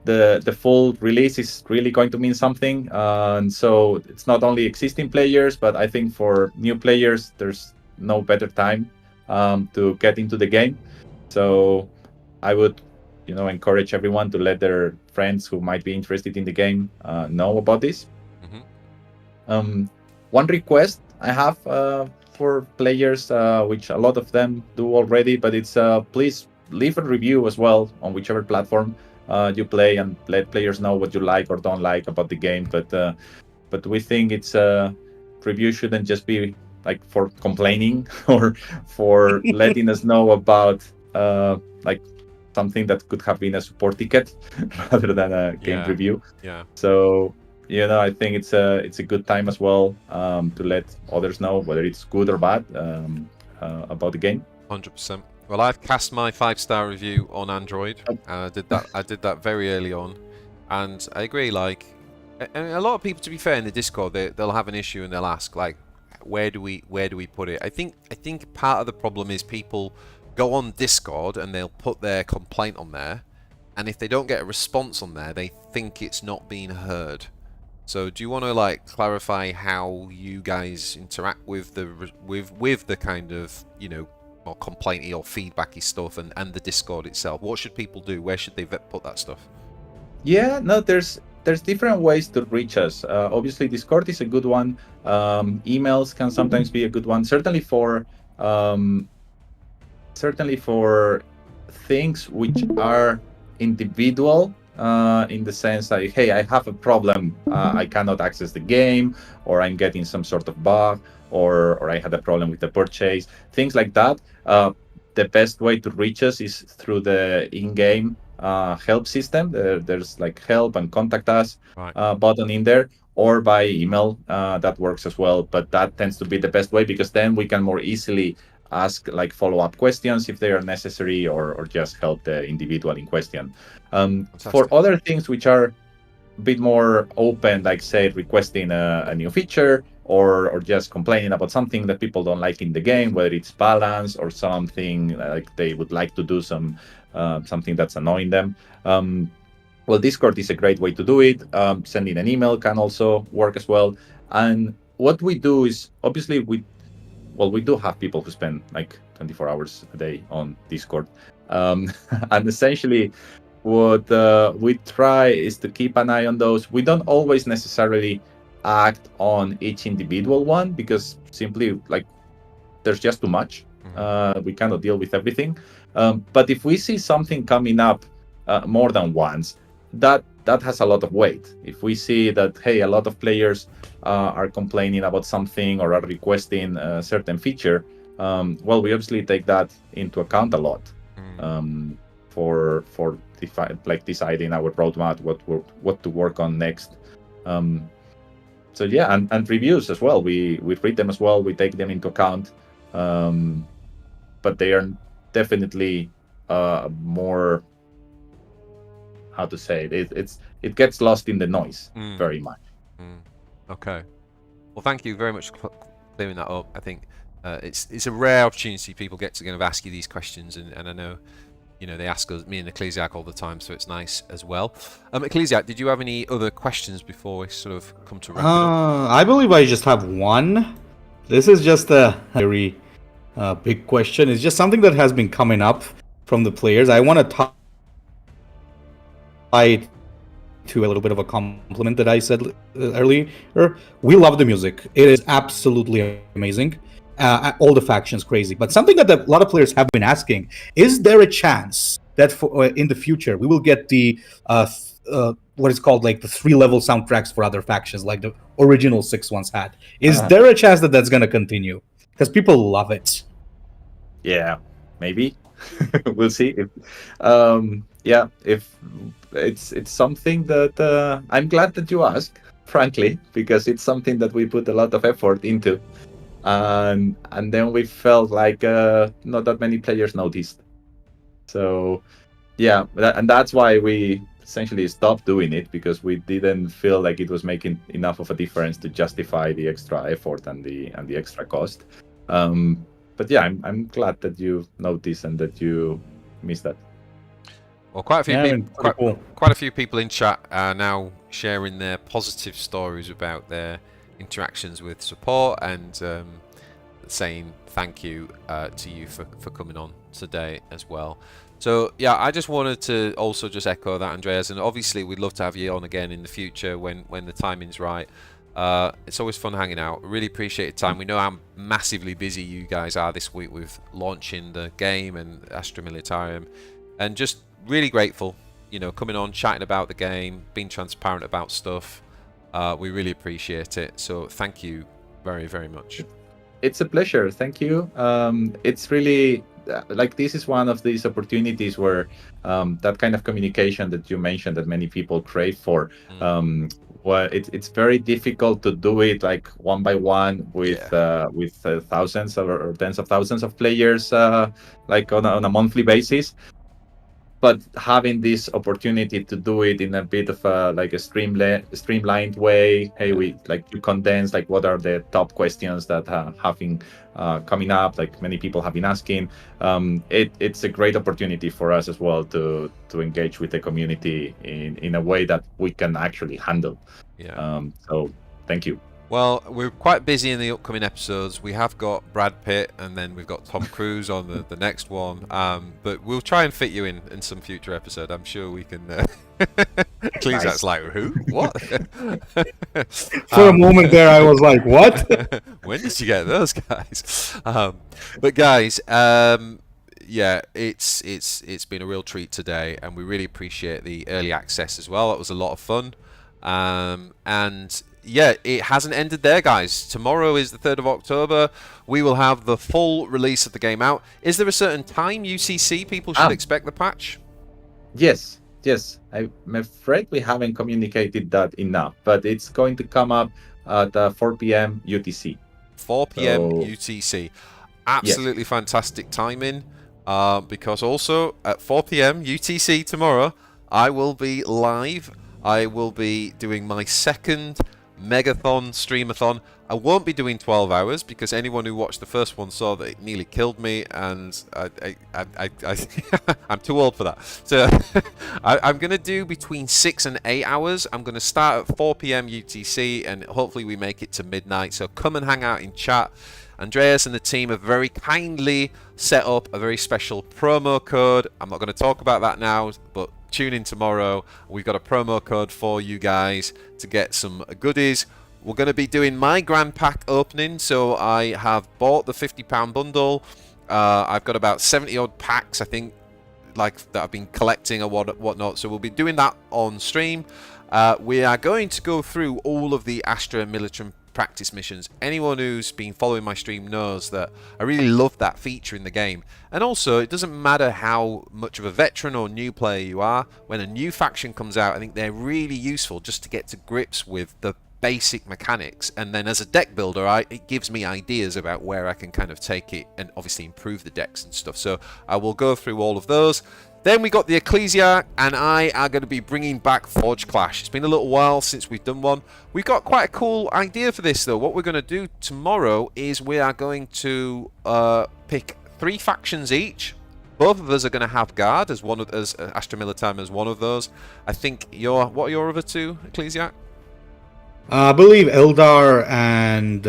the full release is really going to mean something. And so it's not only existing players, but I think for new players, there's no better time to get into the game. So I would, encourage everyone to let their friends who might be interested in the game know about this. One request I have for players, which a lot of them do already, but it's please leave a review as well on whichever platform you play, and let players know what you like or don't like about the game. But we think it's review shouldn't just be like for complaining or for letting us know about like something that could have been a support ticket rather than a game review. Yeah. So I think it's a good time as well to let others know whether it's good or bad about the game. 100%. Well, I've cast my 5-star review on Android. I did that very early on, and I agree. Like, and a lot of people, to be fair, in the Discord, they'll have an issue and they'll ask, like, where do we put it? I think part of the problem is people go on Discord and they'll put their complaint on there, and if they don't get a response on there, they think it's not being heard. So do you want to like clarify how you guys interact with the kind of more complainty or feedbacky stuff and the Discord itself? What should people do? Where should they put that stuff? Yeah, no, there's different ways to reach us. Obviously, Discord is a good one. Emails can sometimes be a good one. Certainly for things which are individual, in the sense that, hey, I have a problem, I cannot access the game, or I'm getting some sort of bug, or I had a problem with the purchase, things like that. The best way to reach us is through the in-game help system. There's like help and contact us button in there, or by email. That works as well, but that tends to be the best way, because then we can more easily ask like follow-up questions if they are necessary, or just help the individual in question. For other things which are a bit more open, like say requesting a new feature, or just complaining about something that people don't like in the game, whether it's balance or something like they would like to do something that's annoying them, well, Discord is a great way to do it. Sending an email can also work as well. And what we do is, obviously, we do have people who spend like 24 hours a day on Discord. And essentially, what we try is to keep an eye on those. We don't always necessarily act on each individual one, because simply like there's just too much. We cannot deal with everything. But if we see something coming up more than once, that has a lot of weight. If we see that, hey, a lot of players are complaining about something or are requesting a certain feature, well, we obviously take that into account a lot for deciding our roadmap, what to work on next. So yeah, and reviews as well. We read them as well. We take them into account, but they are definitely more. How to say it? It gets lost in the noise very much. Okay. Well, thank you very much for clearing that up. I think it's a rare opportunity people get to kind of ask you these questions, and I know they ask us, me and Ecclesiarch, all the time, so it's nice as well. Ecclesiarch, did you have any other questions before we sort of come to wrap it up? I believe I just have one. This is just a very big question. It's just something that has been coming up from the players. I want to tie to a little bit of a compliment that I said earlier. We love the music. It is absolutely amazing. All the factions crazy. But something that a lot of players have been asking, is there a chance that in the future we will get the what is called like the 3-level soundtracks for other factions, like the original 6 ones had? Is there a chance that that's going to continue? Because people love it. Yeah, maybe. We'll see. If it's something that I'm glad that you ask, frankly, because it's something that we put a lot of effort into, and then we felt like not that many players noticed. So yeah, and that's why we essentially stopped doing it because we didn't feel like it was making enough of a difference to justify the extra effort and the extra cost. But yeah, I'm glad that you noticed and that you missed that. Well, quite a few Yeah, I people, mean, pretty cool. quite a few people in chat are now sharing their positive stories about their interactions with support and saying thank you to you for coming on today as well. So yeah, I just wanted to also just echo that, Andreas, and obviously we'd love to have you on again in the future when the timing's right. It's always fun hanging out. Really appreciate your time. We know how massively busy you guys are this week with launching the game and Astra Militarum, and just really grateful, you know, coming on, chatting about the game, being transparent about stuff. We really appreciate it. So thank you very, very much. It's a pleasure. Thank you. It's really like this is one of these opportunities where that kind of communication that you mentioned that many people crave for. Well, it's very difficult to do it like one by one with thousands or tens of thousands of players like on a monthly basis. But having this opportunity to do it in a bit of a like a streamlined way, hey, we like to condense like what are the top questions that have been coming up, like many people have been asking. It's a great opportunity for us as well to engage with the community in a way that we can actually handle. So thank you. Well, we're quite busy in the upcoming episodes. We have got Brad Pitt, and then we've got Tom Cruise on the next one. But we'll try and fit you in some future episode. I'm sure we can. Ecclesiarch's Nice. like, who? What? For a moment there, I was like, what? When did you get those guys? But guys, yeah, it's been a real treat today, and we really appreciate the early access as well. That was a lot of fun, and yeah, it hasn't ended there, guys. Tomorrow is the 3rd of October. We will have the full release of the game out. Is there a certain time UCC people should expect the patch? Yes. I'm afraid we haven't communicated that enough, but it's going to come up at 4 p.m. UTC. 4 p.m. UTC. Absolutely fantastic timing, because also at 4 p.m. UTC tomorrow, I will be live. I will be doing my second Megathon Streamathon. I won't be doing 12 hours because anyone who watched the first one saw that it nearly killed me, and I'm too old for that. So I'm going to do between 6 and 8 hours. I'm going to start at 4 p.m. UTC, and hopefully we make it to midnight. So come and hang out in chat. Andreas and the team have very kindly set up a very special promo code. I'm not going to talk about that now, but tune in tomorrow. We've got a promo code for you guys to get some goodies. We're going to be doing my grand pack opening, so I have bought the £50 bundle. I've got about 70 odd packs, I think, like that I've been collecting or whatnot. So we'll be doing that on stream. We are going to go through all of the Astra Militarum practice missions. Anyone who's been following my stream knows that I really love that feature in the game. And also, it doesn't matter how much of a veteran or new player you are, when a new faction comes out, I think they're really useful just to get to grips with the basic mechanics. And then as a deck builder, it gives me ideas about where I can kind of take it and obviously improve the decks and stuff. So I will go through all of those. Then we got the Ecclesiarch, and I are going to be bringing back Forge Clash. It's been a little while since we've done one. We've got quite a cool idea for this, though. What we're going to do tomorrow is we are going to pick 3 factions each. Both of us are going to have Guard as one of Astra Militarum as one of those. I think what are your other 2, Ecclesiarch? I believe Eldar and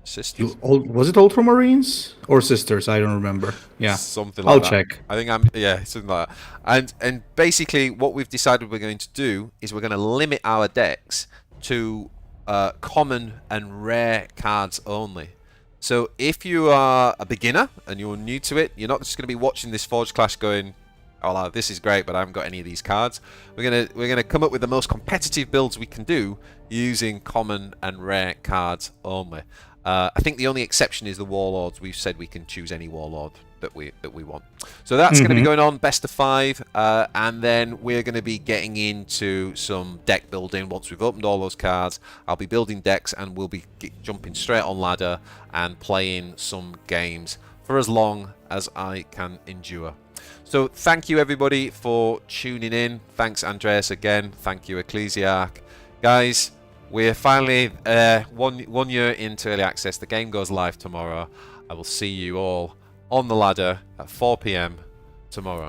Sisters. Was it Ultramarines or Sisters? I don't remember. Yeah, something like that. I'll check. I think something like that. And basically, what we've decided we're going to do is we're going to limit our decks to common and rare cards only. So if you are a beginner and you're new to it, you're not just going to be watching this Forge Clash going, "Oh, this is great, but I haven't got any of these cards." We're gonna come up with the most competitive builds we can do using common and rare cards only. I think the only exception is the Warlords. We've said we can choose any Warlord that we want. So that's going to be going on best of 5, and then we're going to be getting into some deck building once we've opened all those cards. I'll be building decks, and we'll be jumping straight on ladder and playing some games for as long as I can endure. So thank you everybody for tuning in. Thanks Andreas again. Thank you Ecclesiarch. Guys, we're finally one year into early access. The game goes live tomorrow. I will see you all on the ladder at 4 p.m. tomorrow.